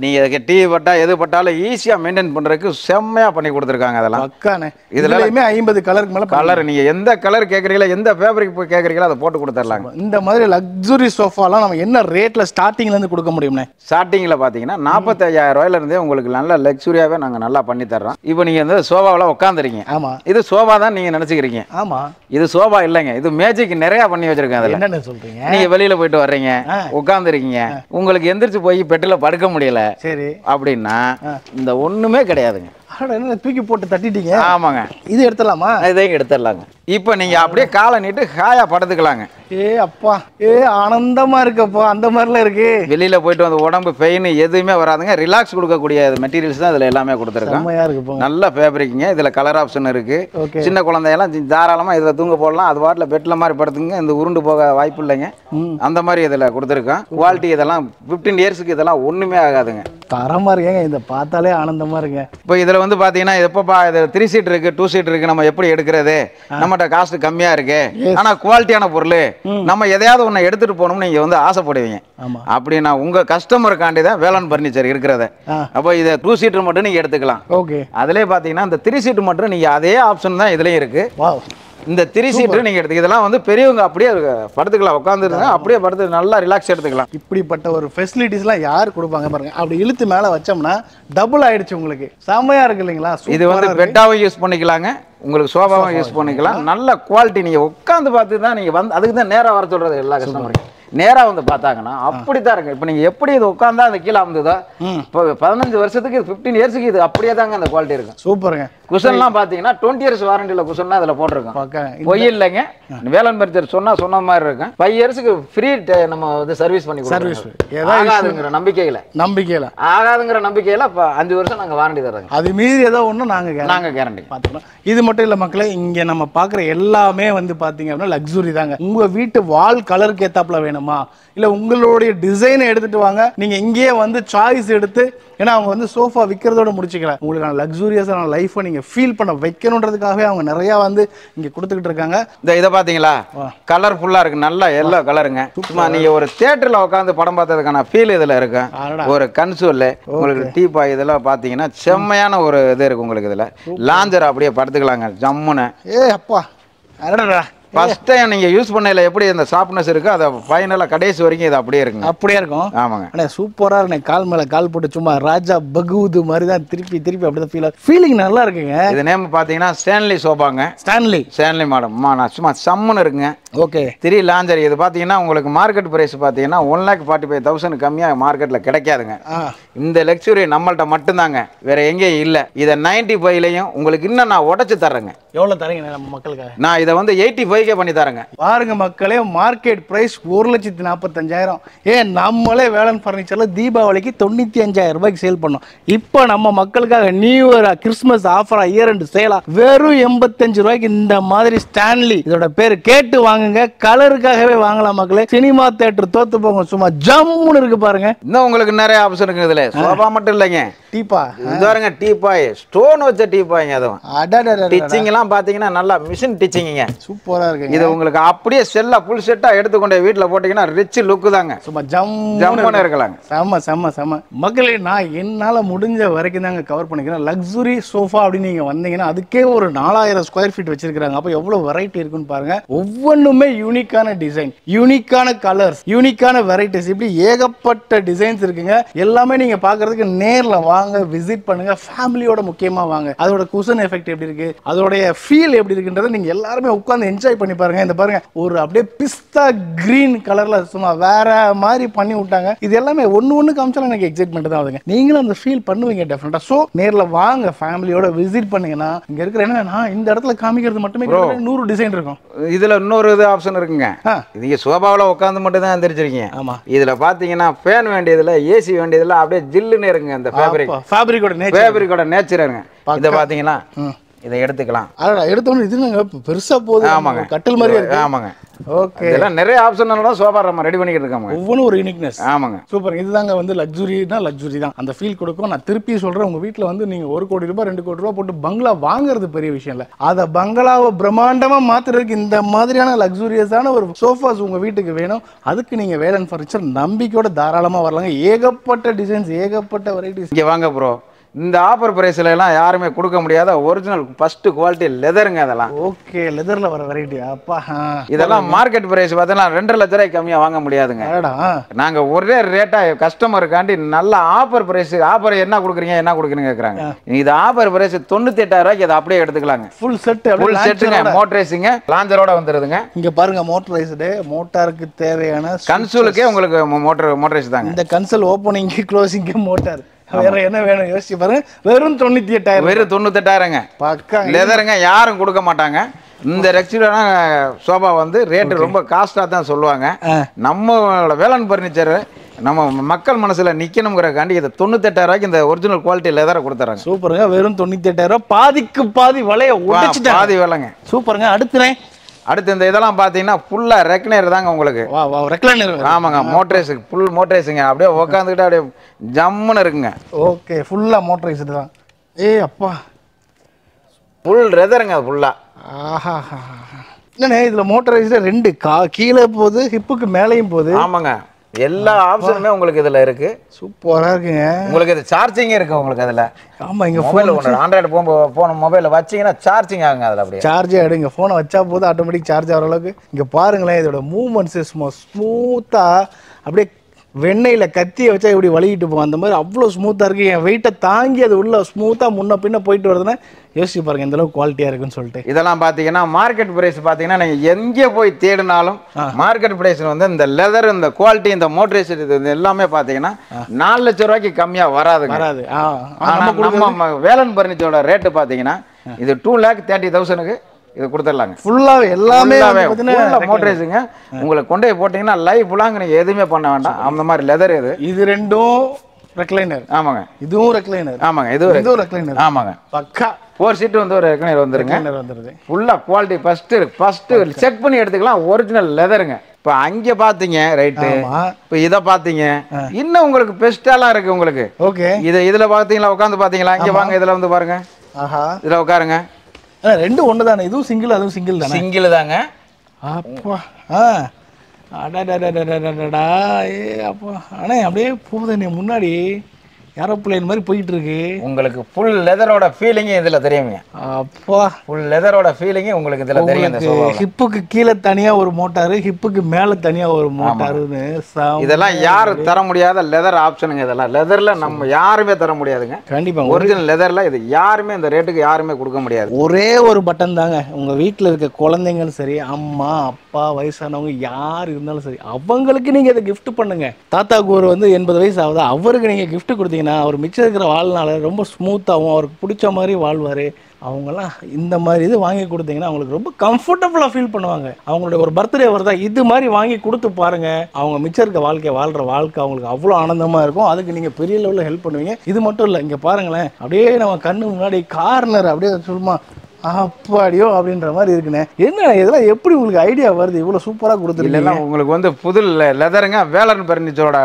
நீங்க டீ பட்டா எது பட்டாலும் ஈஸியா மெயின்டைன் பண்றதுக்கு செம்மையா பண்ணி கொடுத்துருக்காங்க. அதெல்லாம் பக்கானே. இதுலயுமே 50 கலருக்கு மேல கலர். நீங்க எந்த கலர் கேக்குறீங்களோ, எந்த ஃபேப்ரிக் கேக்குறீங்களோ அதை போட்டு கொடுத்துடலாங்க. இந்த மாதிரி லக்ஸுரி சோஃபாலாம் நம்ம என்ன ரேட்ல ஸ்டார்டிங்ல இருந்து கொடுக்க முடியும்னே? ஸ்டார்டிங்ல பாத்தீங்கன்னா 45,000 ரூபாயில இருந்தே உங்களுக்கு நல்ல லக்ஸுரியாவே நாங்க நல்லா பண்ணி தர்றோம். இப்போ நீங்க இந்த சோஃபாவில உட்காந்துருக்கீங்க. ஆமா, இது சோஃபா தான் நீங்க நினைச்சுக்கிறீங்க. ஆமா, இது சோஃபா இல்லைங்க. இது மேஜிக் நிறைய பண்ணி வச்சிருக்கேன். அதுல என்ன சொல்றீங்க? நீங்க வெளியில போயிட்டு வர்றீங்க, உட்காந்துருக்கீங்க, உங்களுக்கு எந்திரிச்சு போய் பெட்டில படுக்க முடியல, சரி அப்படின்னா இந்த ஒண்ணுமே கிடையாதுங்க. தூக்கி போட்டு தட்டிட்டீங்க. ஆமாங்க, இது எடுத்துடலாமா? இதையும் எடுத்துடலாங்க. இப்போ நீங்க அப்படியே காலை நீட்டு ஹாயா படுத்துக்கலாங்க. ஏ அப்பா, ஏ ஆனந்தமா இருக்கப்பா. அந்த மாதிரிலாம் இருக்கு. வெளியில போயிட்டு வந்து உடம்பு பெயின் எதுவுமே வராதுங்க. ரிலாக்ஸ் கொடுக்கக்கூடிய மெட்டீரியல்ஸ் தான் இதுல எல்லாமே கொடுத்துருக்கோம். நல்ல ஃபேப்ரிக்ங்க. இதுல கலர் ஆப்ஷன் இருக்கு. சின்ன குழந்தையெல்லாம் தாராளமா இதுல தூங்க போடலாம். அது வாட்டில் பெட்ல மாதிரி படுத்துங்க. இந்த உருண்டு போக வாய்ப்பு இல்லைங்க. அந்த மாதிரி இதுல கொடுத்துருக்கோம். குவாலிட்டி இதெல்லாம் 15 இயர்ஸ்க்கு இதெல்லாம் ஒண்ணுமே ஆகாதுங்க. தரமா இருக்கேங்க. இதை பார்த்தாலே ஆனந்தமா இருக்கு. இப்போ இதுல வந்து பாத்தீங்கன்னா எப்பப்பா இது 3 சீட் இருக்கு, 2 சீட் இருக்கு, நம்ம எப்படி எடுக்கிறது? நம்மகிட்ட காஸ்ட் கம்மியா இருக்கு, ஆனா குவாலிட்டியான பொருள், நம்ம எதையாவது ஒண்ணு எடுத்துட்டு போகணும்னு நீங்க வந்து ஆசைப்படுவீங்க. அப்படின்னா உங்க கஸ்டமருக்காண்டி தான் வேலன் பர்னிச்சர் இருக்கிறத. அப்போ இதை 2 சீட்டர் மட்டும் நீங்க எடுத்துக்கலாம். ஓகே. அதுலயே பாத்தீங்கன்னா இந்த 3 சீட் மட்டும் நீங்க அதே ஆப்ஷன் தான் இதுலயும் இருக்கு. இந்த 3 சீட்டர் நீங்க எடுத்து இதெல்லாம் வந்து பெரியவங்க அப்படியே படுத்துக்கலாம், உட்காந்துருங்க, அப்படியே படுத்து நல்லா ரிலாக்ஸ் எடுத்துக்கலாம். இப்படிப்பட்ட ஒரு ஃபெசிலிட்டிஸ்லாம் யார் கொடுப்பாங்க பாருங்க. அப்படி இழுத்து மேலே வச்சோம்னா டபுள் ஆயிடுச்சு. உங்களுக்கு செம்மையா இருக்கு இல்லைங்களா? இது வந்து பெட்டாவும் யூஸ் பண்ணிக்கலாங்க, உங்களுக்கு சோஃபாவும் யூஸ் பண்ணிக்கலாம். நல்ல குவாலிட்டி. நீங்க உட்காந்து பார்த்து தான் நீங்க வந்து, அதுக்கு தான் நேராக வர சொல்றது. எல்லா கஸ்டமரும் நேரா வந்து பார்த்தாங்கன்னா அப்படித்தான் இருக்கு. இப்போ நீங்க எப்படி இது உட்காந்தா அந்த கீழே அமுதுதோ, இப்போ 15 வருஷத்துக்கு 15 இயர்ஸ்க்கு இது அப்படியே தாங்க அந்த குவாலிட்டி இருக்கும். சூப்பருங்க. குஷன்லாம் பார்த்தீங்கன்னா 20 இயர்ஸ் வாரண்டியில் குஷன்லாம் அதில் போட்டிருக்கோம். பொய் இல்லைங்க. வேலன் பர்னிச்சர் சொன்ன மாதிரி இருக்கும். 5 இயர்ஸ்க்கு ஃப்ரீ நம்ம வந்து சர்வீஸ் பண்ணி கொடுக்குறோம். ஆகாதுங்கிற நம்பிக்கையில் ஆகாதுங்கிற நம்பிக்கையில் இப்போ 5 வருஷம் நாங்கள் வாரண்டி தரோங்க. அது மீறி ஏதோ ஒன்று நாங்கள் கேரண்டி பார்த்துக்கலாம். இது மட்டும் இல்லை மக்களே, இங்கே நம்ம பார்க்குற எல்லாமே வந்து பார்த்தீங்க அப்படின்னா லக்ஸுரி தாங்க. உங்கள் வீட்டு வால் கலருக்கு ஏத்தாப்புல வேணும், வேணுமா, இல்லை உங்களுடைய டிசைனை எடுத்துட்டு வாங்க, நீங்கள் இங்கேயே வந்து சாய்ஸ் எடுத்து, ஏன்னா அவங்க வந்து சோஃபா விற்கிறதோட முடிச்சுக்கலாம், உங்களுக்கான லக்ஸூரியஸான லைஃப்பை நீங்கள் ஃபீல் பண்ண வைக்கணுன்றதுக்காகவே அவங்க நிறையா வந்து இங்கே கொடுத்துக்கிட்டு இருக்காங்க. இதை பார்த்தீங்களா, கலர்ஃபுல்லாக இருக்கு, நல்லா எல்லோ கலருங்க. சும்மா நீங்கள் ஒரு தியேட்டரில் உட்காந்து படம் பார்த்ததுக்கான ஃபீல் இதில் இருக்கு. ஒரு கன்சோல், உங்களுக்கு டீப்பா இதெல்லாம் பார்த்தீங்கன்னா செம்மையான ஒரு இது இருக்கு உங்களுக்கு. இதில் லாஞ்சர் அப்படியே படுத்துக்கலாங்க ஜம்முன்னு. அப்பா அடடா, ஃபர்ஸ்ட் டைம் நீங்க யூஸ் பண்ணல எப்படி இந்த சாஃப்ட்னஸ் இருக்கு, அத ஃபைனலா கடைசி வரைக்கும் இது அப்படியே இருக்குங்க. அப்படியே இருக்கும். ஆமாங்க. அண்ணே சூப்பரா இருக்கு. கால் மேல கால் போட்டு சும்மா ராஜா பகூது மாதிரி தான் திருப்பி திருப்பி அப்படியே ஃபீலிங் நல்லா இருக்குங்க. இது நேம் பாத்தீங்கன்னா ஸ்டான்லி சோபாங்க. ஸ்டான்லி மாடல் சும்மா சம்முன்னு இருக்குங்க. ஓகே. 3 லாஞ்சர். இது பாத்தீங்கன்னா உங்களுக்கு மார்க்கெட் பிரைஸ் பாத்தீங்கன்னா 1,45,000 கம்மியா மார்க்கெட்ல கிடைக்காதுங்க. இந்த லக்ஸுரி நம்மள்ட்ட மட்டும்தாங்க, வேற எங்கேயும் இல்ல. இதை 95லயும் உங்களுக்கு இன்னும் நான் உடைச்சு தர்றேங்க. எவ்வளவு தரீங்க நம்ம மக்களுக்கு? நான் இதை வந்து 85 பண்ணி தரேங்க. பாருங்க மக்களே, மார்க்கெட் பிரைஸ் 1,45,000. ஏன் நம்மளே வேலன் ஃபர்னிச்சர்ல தீபாவளிக்கு 95,000 ரூபாய்க்கு சேல் பண்ணோம். இப்போ நம்ம மக்களுக்காக நியூ இயர் கிறிஸ்மஸ் ஆஃபரா இயர் அண்ட் சேலா வெறும் 85 ரூபாய்க்கு இந்த மாதிரி ஸ்டான்லி, இதோட பேர் கேட்டு வாங்குங்க. கலருக்காகவே வாங்கலாம் மக்களே. சினிமா தியேட்டர் தோத்து போங்க, சும்மா ஜம்முன்னு இருக்கு பாருங்க. இன்னும் உங்களுக்கு நிறைய ஆப்ஷன் இருக்கு இதுல. சோபா மட்டும் இல்லைங்க, டீப்பா இது பாருங்க, டீப்பாய் ஸ்டோன் வச்ச டீப்பாய்ங்க. அதுவும் டிச்சிங் எல்லாம் பாத்தீங்கன்னா நல்லா மிஷின் டிச்சிங்க, சூப்பரா இருக்கு. இது உங்களுக்கு அப்படியே செல்லா ஃபுல் செட்டா எடுத்துக்கொண்டு வீட்டுல போட்டீங்கன்னா ரிச் லுக் தாங்க. சும்மா ஜம்முன்னு இருக்கலாங்க. செம்ம செம்ம செம்ம மக்களே, நான் என்னால முடிஞ்ச வரைக்கும் தாங்க கவர் பண்ணிக்கிறேன். லக்ஸுரி சோஃபா அப்படின்னு நீங்க வந்தீங்கன்னா அதுக்கே ஒரு 4000 ஸ்கொயர் ஃபீட் வச்சிருக்காங்க. அப்ப எவ்வளவு வெரைட்டி இருக்குன்னு பாருங்க. ஒவ்வொன்றுமே யூனிக்கான டிசைன், யூனிக்கான கலர்ஸ், யூனிக்கான வெரைட்டிஸ், இப்படி ஏகப்பட்ட டிசைன்ஸ் இருக்குங்க. எல்லாமே நீங்க பாக்குறதுக்கு நேர்ல வாங்க, விசிட் பண்ணுங்க. ஃபேமிலியோட முக்கியமா வாங்க. அதோட குஷன் எஃபெக்ட் எப்படி இருக்கு, அதோட ஃபீல் எப்படி இருக்குன்றதை நீங்க எல்லாருமே உட்கார்ந்து என்ஜாய் பண்ணி பாருங்க. இந்த பாருங்க, ஒரு அப்படியே பிஸ்தா கிரீன் கலர்ல சும்மா வேற மாதிரி பண்ணி விட்டாங்க. இது எல்லாமே ஒன்னு காமிச்சாலும் எனக்கு எக்ஸைட்மெண்ட் தான் ஆகுதுங்க. நீங்களும் அந்த ஃபீல் பண்ணுவீங்க டெஃபினட்டா. சோ நேர்ல வாங்க, ஃபேமிலியோட விசிட் பண்ணுங்கன்னா இங்க இருக்கிற என்னன்னா இந்த இடத்துல காமிக்கிறது மட்டுமே 100 டிசைன் இருக்கும். இதுல இன்னொரு இது ஆப்ஷன் இருக்குங்க. நீங்க சோபாவில் உட்காந்து மட்டும் தான் எந்திரிச்சிருக்கீங்க. ஆமா. இதுல பாத்தீங்கன்னா ஃபேன் வேண்டியதுல, ஏசி வேண்டியதுல அப்படியே ஜில்லுன்னு இருக்குங்க. இந்த ஃபேப்ரிக்கோட நேச்சர் இருங்க. இத பாத்தீங்கன்னா இதை எடுத்துக்கலாம். எடுத்தோன்னு இது பெருசா போகுது. ஆமாங்க, கட்டில் மாதிரி இருக்கு. ஆமாங்க. ஓகே, இதெல்லாம் நிறைய ஆப்ஷனோட சோபா நம்ம ரெடி பண்ணிக்கிட்டு இருக்கோம். ஒவ்வொன்றும் ஒரு யூனிக்னஸ். ஆமாங்க, சூப்பர். இதுதாங்க வந்து லக்ஸுரினா லக்ஸுரி தான், அந்த ஃபீல் கொடுக்கும். நான் திருப்பி சொல்றேன், உங்க வீட்டில் வந்து நீங்க 1 கோடி ரூபாய் 2 கோடி ரூபாய் போட்டு பங்களா வாங்குறது பெரிய விஷயம் இல்லை. அதை பங்களாவை பிரம்மாண்டமா மாத்துறதுக்கு இந்த மாதிரியான லக்ஸூரியஸான ஒரு சோஃபாஸ் உங்க வீட்டுக்கு வேணும். அதுக்கு நீங்க வேலன் ஃபர்னிச்சர் நம்பிக்கையோட தாராளமா வரலாங்க. ஏகப்பட்ட டிசைன்ஸ், ஏகப்பட்ட வெரைட்டிஸ். இங்க வாங்க ப்ரோ. இந்த ஆஃபர் பிரைஸ்ல எல்லாம் யாருமே கொடுக்க முடியாத ஒரிஜினல் ஃபர்ஸ்ட் குவாலிட்டி லெதருங்க. அதெல்லாம் ஓகே, லெதர்ல வர வெரைட்டி. அப்பா, இதெல்லாம் மார்க்கெட் பிரைஸ் பார்த்தீங்கன்னா 2 லட்ச ரூபாய்க்கு கம்மியா வாங்க முடியாதுங்க. நாங்க ஒரே ரேட்டா கஸ்டமருக்காண்டி நல்ல ஆஃபர் பிரைஸ். ஆஃபர் என்ன கொடுக்குறீங்க கேக்குறாங்க. இது ஆஃபர் பிரைஸ் 98,000 ரூபாய்க்கு இதை அப்படியே எடுத்துக்கலாங்க. ஃபுல் செட்டுங்க. மோட்டரைசிங்க, லாஞ்சரோட வந்துருதுங்க. இங்க பாருங்க, மோட்டரைஸ்டு, மோட்டாருக்கு தேவையான கன்சோலுக்கே உங்களுக்கு மோட்டரைஸ் தாங்க. இந்த கன்சோல் ஓபனிங் க்ளோசிங் மோட்டார், வேற என்ன வேணும் யோசிச்சு பாருங்க. வெறும் 98,000. வெறும் 98,000ங்க. பக்கா லெதருங்க, யாரும் கொடுக்க மாட்டாங்க. இந்த ரெக்ஸிடான சோபா வந்து ரேட்டு ரொம்ப காஸ்டா தான் சொல்லுவாங்க. நம்மளோட வேலன் ஃபர்னிச்சர் நம்ம மக்கள் மனசுல நிக்கணுங்கிறக்காண்டி இதை 98,000 ரூபாய்க்கு இந்த ஒரிஜினல் குவாலிட்டி லெதரை கொடுத்துறாங்க. சூப்பருங்க. வெறும் 98,000 ரூபாய், பாதிக்கு பாதி விலைய உடைச்சிட்டாங்க. பாதி விலைங்க. சூப்பருங்க. அடுத்து இந்த இதெல்லாம் பாத்தீங்கன்னா ஃபுல்லா ரெக்லைனர் தாங்க உங்களுக்கு. ரெக்லைனர். ஆமாங்க, மோட்டரைஸ், ஃபுல் மோட்டரைஸுங்க. அப்படியே உட்காந்துக்கிட்டு அப்படியே ஜம்முன்னு இருக்குங்க. ஓகே, ஃபுல்லா மோட்டரைஸ் தான். அப்பா, ஃபுல் லெதருங்க ஃபுல்லா. ஆஹா, என்னண்ணே இதுல மோட்டரைஸ்ல 2 கீழே போகுது, ஹிப்புக்கு மேலேயும் போகுது. ஆமாங்க, எல்லா ஆப்ஷனுமே உங்களுக்கு இதுல இருக்கு. சூப்பரா இருக்குங்க. உங்களுக்கு இது சார்ஜிங் இருக்கு உங்களுக்கு அதுல. ஆமா, இங்க மொபைல் ஆண்ட்ராய்டு போன் மொபைல வச்சீங்கன்னா சார்ஜிங் ஆகுங்க. அதுல அப்படியே சார்ஜ் ஆயிடுங்க. போனை வச்சா போது ஆட்டோமேட்டிக் சார்ஜ் ஆகிற அளவுக்கு. இங்க பாருங்களேன், இதோட மூவ்மெண்ட்ஸ் ஸ்மூத்தா அப்படியே வெண்ணெயில கத்தியை வச்சா இப்படி வலிக்கிட்டு போகும். அந்த மாதிரி அவ்வளோ ஸ்மூத்தாக இருக்குது. என் வெயிட்டை தாங்கி அது உள்ள ஸ்மூத்தாக முன்ன பின்ன போயிட்டு வருதுன்னா யோசிச்சு பாருங்க எந்த அளவுக்கு குவாலிட்டியாக இருக்குன்னு சொல்லிட்டு. இதெல்லாம் பார்த்தீங்கன்னா மார்க்கெட் ப்ரைஸ் பார்த்தீங்கன்னா நீங்கள் எங்கே போய் தேடினாலும் மார்க்கெட் ப்ரைஸ் வந்து இந்த லெதர், இந்த குவாலிட்டி, இந்த மோட்டரைஸ் இது எல்லாமே பார்த்தீங்கன்னா 4 லட்சம் ரூபாய்க்கு கம்மியாக வராது. நம்ம வேலன் ஃபர்னிச்சரோட ரேட்டு பார்த்தீங்கன்னா இது 2,30,000க்கு இது கொடுத்துடலாங்க. ஃபுல்லாவே எல்லாமே மோட்டரைஸுங்க. உங்களுக்கு கொண்டு போய் போட்டீங்கன்னா லைஃப் ஃபுல்லாங்க நீங்க எதுவுமே பண்ண வேண்டாம். அந்த மாதிரி லெதர் இது ரெண்டும் ரெக்லைனர். ஆமாங்க, இதுவும் ரெக்லைனர். ஆமாங்க, இதுவும் ரெக்லைனர். ஆமாங்க, பக்கா 4 சீட் வந்து ஒரு ரெக்லைனர் வந்துருங்க. ஃபுல்லா குவாலிட்டி ஃபர்ஸ்ட் செக் பண்ணி எடுத்துக்கலாம். ஒரிஜினல் லெதருங்க. இப்போ அங்கே பார்த்தீங்க ரைட்டு, ஆமா. இப்போ இதை பார்த்தீங்க, இன்னும் உங்களுக்கு பெஸ்ட்டாலாம் இருக்கு உங்களுக்கு. ஓகே. இதில் பார்த்தீங்களா, உட்காந்து பார்த்தீங்களா, இங்கே வாங்க, இதில் வந்து பாருங்க. ஆஹா, இதில் உட்காருங்க. ரெண்டும் ஒன்று தானே, இதுவும் சிங்கிள் அதுவும் சிங்கிள் தானே? சிங்கிள் தாங்க. அப்பா ஆ அடடா ஏ அப்பா, அண்ணே அப்படியே போகுது முன்னாடி ஏரோப்ளேன் மாதிரி போயிட்டு இருக்கு. உங்களுக்கு ஃபுல் லெதரோட ஃபீலிங் இதில் தெரியுங்க. அப்பா, ஃபுல் லெதரோட ஃபீலிங் உங்களுக்கு இதில் தெரியும். ஹிப்புக்கு கீழே தனியா ஒரு மோட்டாரு, ஹிப்புக்கு மேல தனியா ஒரு மோட்டாருன்னு இதெல்லாம் யாரும் தர முடியாத லெதர் ஆப்ஷனுங்க. இதெல்லாம் லெதர்ல நம்ம யாருமே தர முடியாதுங்க. கண்டிப்பா ஒரிஜினல் லெதர்ல இது யாருமே இந்த ரேட்டுக்கு யாருமே கொடுக்க முடியாது. ஒரே ஒரு பட்டன் தாங்க. உங்க வீட்டில் இருக்க குழந்தைங்களும் சரி, அம்மா அப்பா வயசானவங்க யார் இருந்தாலும் சரி, அவங்களுக்கு நீங்க இதை கிஃப்ட் பண்ணுங்க. தாத்தாக்கு ஒரு 80 வயசு ஆகுது, அவருக்கு நீங்க கிஃப்ட் கொடுத்தீங்கன்னா அவர் மிச்சம் இருக்கிற வாழ்நாள ரொம்ப ஸ்மூத்தாகவும் அவருக்கு பிடிச்ச மாதிரி வாழ்வார். அவங்கெல்லாம் இந்த மாதிரி இது வாங்கி கொடுத்தீங்கன்னா அவங்களுக்கு ரொம்ப கம்ஃபர்டபுளாக ஃபீல் பண்ணுவாங்க. அவங்களுடைய ஒரு பர்த்டே வருதா, இது மாதிரி வாங்கி கொடுத்து பாருங்க, அவங்க மிச்சம் இருக்க வாழ்க்கை வாழ்கிற வாழ்க்கை அவங்களுக்கு அவ்வளோ ஆனந்தமாக இருக்கும். அதுக்கு நீங்கள் பெரிய லெவலில் ஹெல்ப் பண்ணுவீங்க. இது மட்டும் இல்லை, இங்கே பாருங்களேன், அப்படியே நம்ம கண்ணு முன்னாடி கார்னர் அப்படியே சொல்லுமா அப்பாடியோ அப்படின்ற மாதிரி இருக்குண்ணே. என்ன இதெல்லாம் எப்படி உங்களுக்கு ஐடியா வருது? இவ்வளோ சூப்பராக கொடுத்துருக்கீங்க. உங்களுக்கு புது லெதருங்க. வேலன் பர்னிச்சரோட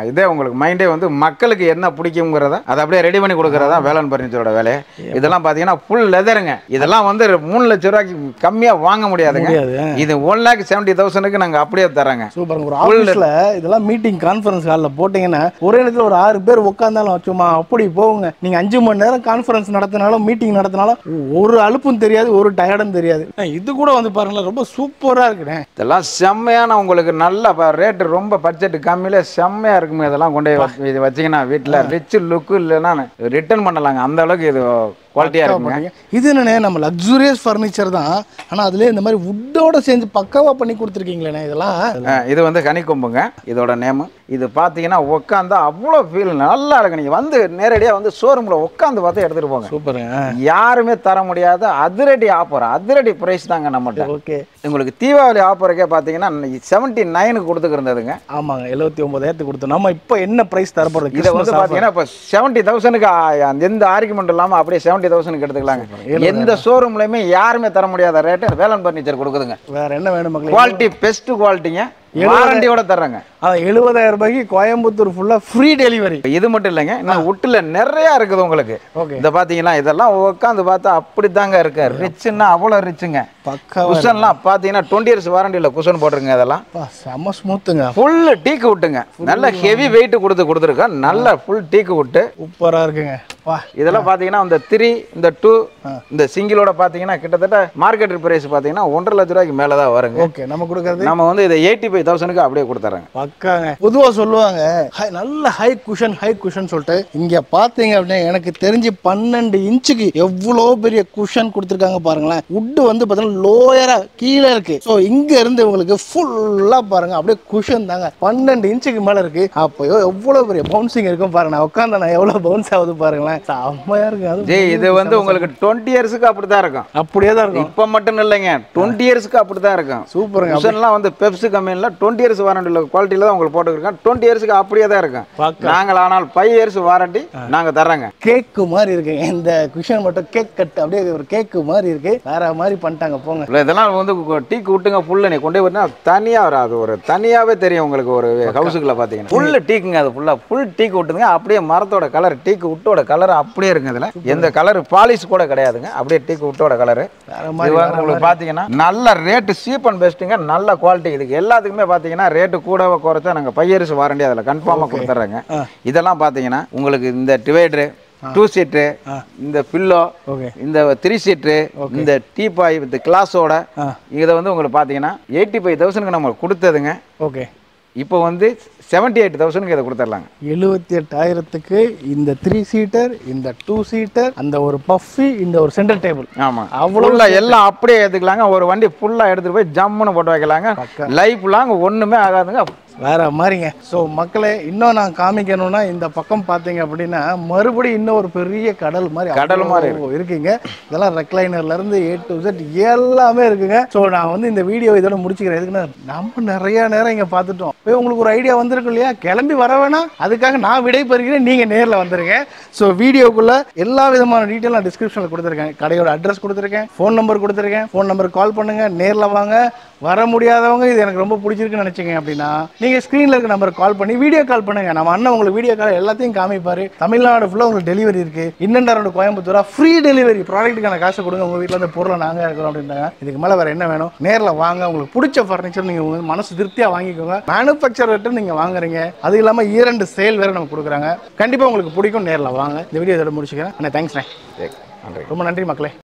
இதே உங்களுக்கு மைண்டே மக்களுக்கு என்ன பிடிக்குங்கிறத அதை அப்படியே ரெடி பண்ணி கொடுக்குறதா வேலன் பர்னிச்சரோட வேலை. இதெல்லாம் பார்த்தீங்கன்னா ஃபுல் லெதருங்க. இதெல்லாம் 2 லட்ச ரூபாய்க்கு கம்மியாக வாங்க முடியாதுங்க. இது 1,70,000 நாங்கள் அப்படியே தராங்க. சூப்பர். ஒரு ஆஃபீஸில் இதெல்லாம் மீட்டிங் கான்ஃபரன்ஸ் ஹாலில் போட்டிங்கன்னா ஒரே இடத்துல ஒரு 6 பேர் உட்காந்தாலும் சும்மா அப்படி போகுங்க. நீங்கள் 5 மணி நேரம் கான்ஃபரன்ஸ் நடத்தினாலும் மீட்டிங் நடத்தினாலும் ஒரு அலுப்பு தெரியாது, ஒரு டயர்டும் தெரியாது. இது கூட பாருங்களேன், ரொம்ப சூப்பரா இருக்குண்ணே. இதெல்லாம் செம்மையான உங்களுக்கு நல்ல ரேட், ரொம்ப பட்ஜெட் கம்மியில செம்மையா இருக்குங்க. இதெல்லாம் கொண்டு போய் இது வச்சீங்கன்னா வீட்டில் ரிச் லுக்கு இல்லைன்னா ரிட்டர்ன் பண்ணலாங்க. அந்த அளவுக்கு இது குவாலிட்டியா இருக்குங்க. இது என்னண்ணே, நம்ம லக்ஸூரியஸ் ஃபர்னிச்சர் தான், ஆனா அதுல இந்த மாதிரி வுட்டோட சேர்ந்து பக்காவா பண்ணி கொடுத்துருக்கீங்களே. இதெல்லாம் இது கனிக்கொம்புங்க இதோட நேம். இது பார்த்தீங்கன்னா உட்காந்து அவ்வளோ ஃபீல் நல்லா இருக்கு. நீங்கள் நேரடியாக ஷோரூமில் உட்காந்து பார்த்து எடுத்துகிட்டு போங்க. சூப்பருங்க. யாருமே தர முடியாத அதிரடி ஆஃபர், அதிரடி ப்ரைஸ் தாங்க நம்மகிட்ட. ஓகே. உங்களுக்கு தீபாவளி ஆஃபருக்கே பார்த்தீங்கன்னா 79 கொடுத்துக்கிறதுங்க. ஆமாங்க, 79,000 கொடுத்தோம். நம்ம இப்போ என்ன ப்ரைஸ் தரப்படுறது? இதை பார்த்தீங்கன்னா இப்போ 70,000 எந்த ஆர்குமெண்ட் இல்லாமல் அப்படியே 70,000 எடுத்துக்கலாங்க. எந்த ஷோரூம்லையுமே யாருமே தர முடியாத ரேட்டு வேலன் பர்னிச்சர் கொடுக்குதுங்க. வேற என்ன வேணும் மக்களே? குவாலிட்டி, பெஸ்ட் குவாலிட்டிங்க, வாரண்டியோட தர்றாங்க. 70,000 ரூபாய்க்கு கோயம்புத்தூர் ஃபுல்லா ஃப்ரீ டெலிவரி. இது மட்டும் இல்லைங்க, இன்னும் உட்டுல நிறைய இருக்குது உங்களுக்கு. இதை பார்த்தீங்கன்னா இதெல்லாம் உட்காந்து பார்த்தா அப்படி தாங்க இருக்கு. ரிச்சுன்னா அவ்வளோ ரிச்சுங்க. குஷன்லாம் பார்த்தீங்கன்னா 20 இயர்ஸ் வாரண்டியில் குஷன் போட்டுருங்க. இதெல்லாம் செம்ம ஸ்மூத்துங்க. ஃபுல் டீக்கு விட்டுங்க. நல்ல ஹெவி வெயிட் கொடுத்துருக்கேன். நல்ல ஃபுல் டீக்கு விட்டு சூப்பரா இருக்குங்க. இதெல்லாம் பார்த்தீங்கன்னா இந்த 3 இந்த 2 இந்த சிங்கிளோட பார்த்தீங்கன்னா கிட்டத்தட்ட மார்க்கெட் பிரைஸ் பார்த்தீங்கன்னா 1.5 லட்ச ரூபாய்க்கு மேலே தான் வருங்க. ஓகே. நம்ம கொடுக்கறது நம்ம இதை 85,000 அப்படியே கொடுத்துறாங்க. பக்காங்க. பொதுவாக சொல்லுவாங்க நல்ல ஹை குஷன் சொல்லிட்டு, இங்க பாத்தீங்க அப்படின்னா எனக்கு தெரிஞ்சு 12 இன்ச்சுக்கு எவ்வளோ பெரிய குஷன் கொடுத்துருக்காங்க பாருங்களேன். உட்டு பார்த்தீங்கன்னா லோயரா கீழே இருக்கு. ஸோ இங்க இருந்து உங்களுக்கு ஃபுல்லா பாருங்க அப்படியே குஷன் தாங்க. 12 இன்ச்சுக்கு மேல இருக்கு. அப்போ எவ்வளவு பெரிய பவுன்சிங் இருக்கும் பாருங்க. நான் உட்காந்து நான் எவ்வளவு பவுன்ஸ் ஆகுது பாருங்களேன். செம்மையா இருக்கு. இது உங்களுக்கு 20 இயர்ஸ்க்கு அப்படிதான் இருக்கும். அப்படியே தான் இருக்கும். இப்ப மட்டும் இல்லைங்க, 20 இயர்ஸ்க்கு அப்படிதான் இருக்கும். சூப்பருங்க. குஷன்லாம் பெப்சி கம்பெனில 20 இயர்ஸ் வாரண்டி உள்ள குவாலிட்டியில தான் உங்களுக்கு போட்டுருக்கோம். 20 இயர்ஸ்க்கு அப்படியே தான் இருக்கும். நாங்கள் ஆனால் 5 இயர்ஸ் வாரண்டி நாங்க தர்றோங்க. கேக்கு மாதிரி இருக்கு இந்த குஷன் மட்டும். கேக் கட் அப்படியே ஒரு கேக்கு மாதிரி இருக்கு. வேற மாதிரி பண்ணிட்டாங்க போங்க. இதெல்லாம் டீக்கு விட்டுங்க. ஃபுல்லா நீ கொண்டே வரணும், தனியா வராது. ஒரு தனியாவே தெரியும் உங்களுக்கு. ஒரு ஹவுஸுக்குள்ள பாத்தீங்கன்னா ஃபுல் டீக்குங்க. அது ஃபுல் டீக்கு விட்டுங்க. அப்படியே மரத்தோட கலர், டீக்கு விட்டோட கலர் அப்படியே இருக்கு. இதுல எந்த கலர் பாலிஷ் கூட கிடையாதுங்க. அப்படியே டீக்கு விட்டோட கலர். உங்களுக்கு பாத்தீங்கன்னா நல்ல ரேட்டு, சீப் அண்ட் பெஸ்ட்டுங்க. நல்ல குவாலிட்டி. இதுக்கு எல்லாத்துக்குமே பாத்தீங்கன்னா ரேட்டு கூட குறைச்சா நாங்க 5 இயர்ஸ் வாரண்டி அதில் கன்ஃபார்மா கொடுத்துட்றோங்க. இதெல்லாம் பாத்தீங்கன்னா உங்களுக்கு இந்த டிவைடரு, 2 சீட்டு, இந்த பில்லோ, இந்த 3 சீட்டு, இந்த டீபாய் வித் கிளாஸோட இதை உங்களுக்கு பாத்தீங்கன்னா 85,000 நம்ம கொடுத்ததுங்க. ஓகே. இப்போ 78,000 இதை கொடுத்துடலாங்க. 78,000 இந்த 3 சீட்டர், இந்த 2 சீட்டர், அந்த ஒரு பஃபி, இந்த ஒரு சென்டர் டேபிள். ஆமா, அவ்வளோ எல்லாம் அப்படியே எடுத்துக்கலாங்க. ஒரு வண்டி ஃபுல்லா எடுத்துட்டு போய் ஜம்முன்னு போட்டு வைக்கலாங்க. லைஃப் லாங் ஒண்ணுமே ஆகாதுங்க. வேற மாதிரிங்க. ஸோ மக்களே, இன்னும் நான் காமிக்கணும்னா இந்த பக்கம் பார்த்தீங்க அப்படின்னா மறுபடியும் இன்னும் ஒரு பெரிய கடல் மாதிரி இருக்குங்க. இதெல்லாம் ரெக்லைனர்ல இருந்து A to Z எல்லாமே இருக்குங்க. ஸோ நான் இந்த வீடியோ இதோட முடிச்சுக்கிறேன். எதுக்குன்னா நம்ம நிறைய நேரம் இங்கே பார்த்துட்டோம். இப்போ உங்களுக்கு ஒரு ஐடியா வந்திருக்கும் இல்லையா? கிளம்பி வர வேணாம், அதுக்காக நான் விடை பெறுகிறேன், நீங்க நேரில் வந்துருங்க. ஸோ வீடியோக்குள்ள எல்லா விதமான டீட்டெயில் நான் டிஸ்கிரிப்ஷனில் கொடுத்துருக்கேன். கடையோட அட்ரஸ் கொடுத்துருக்கேன், ஃபோன் நம்பர் கொடுத்துருக்கேன். ஃபோன் நம்பர் கால் பண்ணுங்க, நேரில் வாங்க. வர முடியாதவங்க இது எனக்கு ரொம்ப பிடிச்சிருக்குன்னு நினைச்சீங்க அப்படின்னா நீங்க ஸ்கிரீன்ல இருக்க நம்பருக்கு கால் பண்ணி வீடியோ கால் பண்ணுங்க. நம்ம அண்ணன் உங்களுக்கு வீடியோ கால் எல்லாத்தையும் காமிப்பாரு. தமிழ்நாடு ஃபுல்லா உங்களுக்கு டெலிவரி இருக்கு. இன்னென்ட் அரௌண்ட் கோயம்புத்தூரா ஃப்ரீ டெலிவரி. ப்ராடக்ட்டுக்கான காசு கொடுங்க, உங்க வீட்டில் இந்த பொருளை நாங்கள் இருக்கிறோம் அப்படின்றாங்க. இதுக்கு மேலே வேற என்ன வேணும்? நேரில் வாங்க, உங்களுக்கு பிடிச்ச ஃபர்னிச்சர் நீங்கள் உங்க மனசு திருப்தியாக வாங்கிக்கோங்க. மேனுஃபேக்சர்கிட்ட நீங்கள் வாங்குறீங்க, அது இல்லாமல் 2 சேல் வேறு நம்ம கொடுக்குறாங்க. கண்டிப்பாக உங்களுக்கு பிடிக்கும், நேரில் வாங்க. இந்த வீடியோ இதோட முடிச்சுக்கிறேன். தேங்க்ஸ்ண்ணே, நன்றி. ரொம்ப நன்றி மக்களே.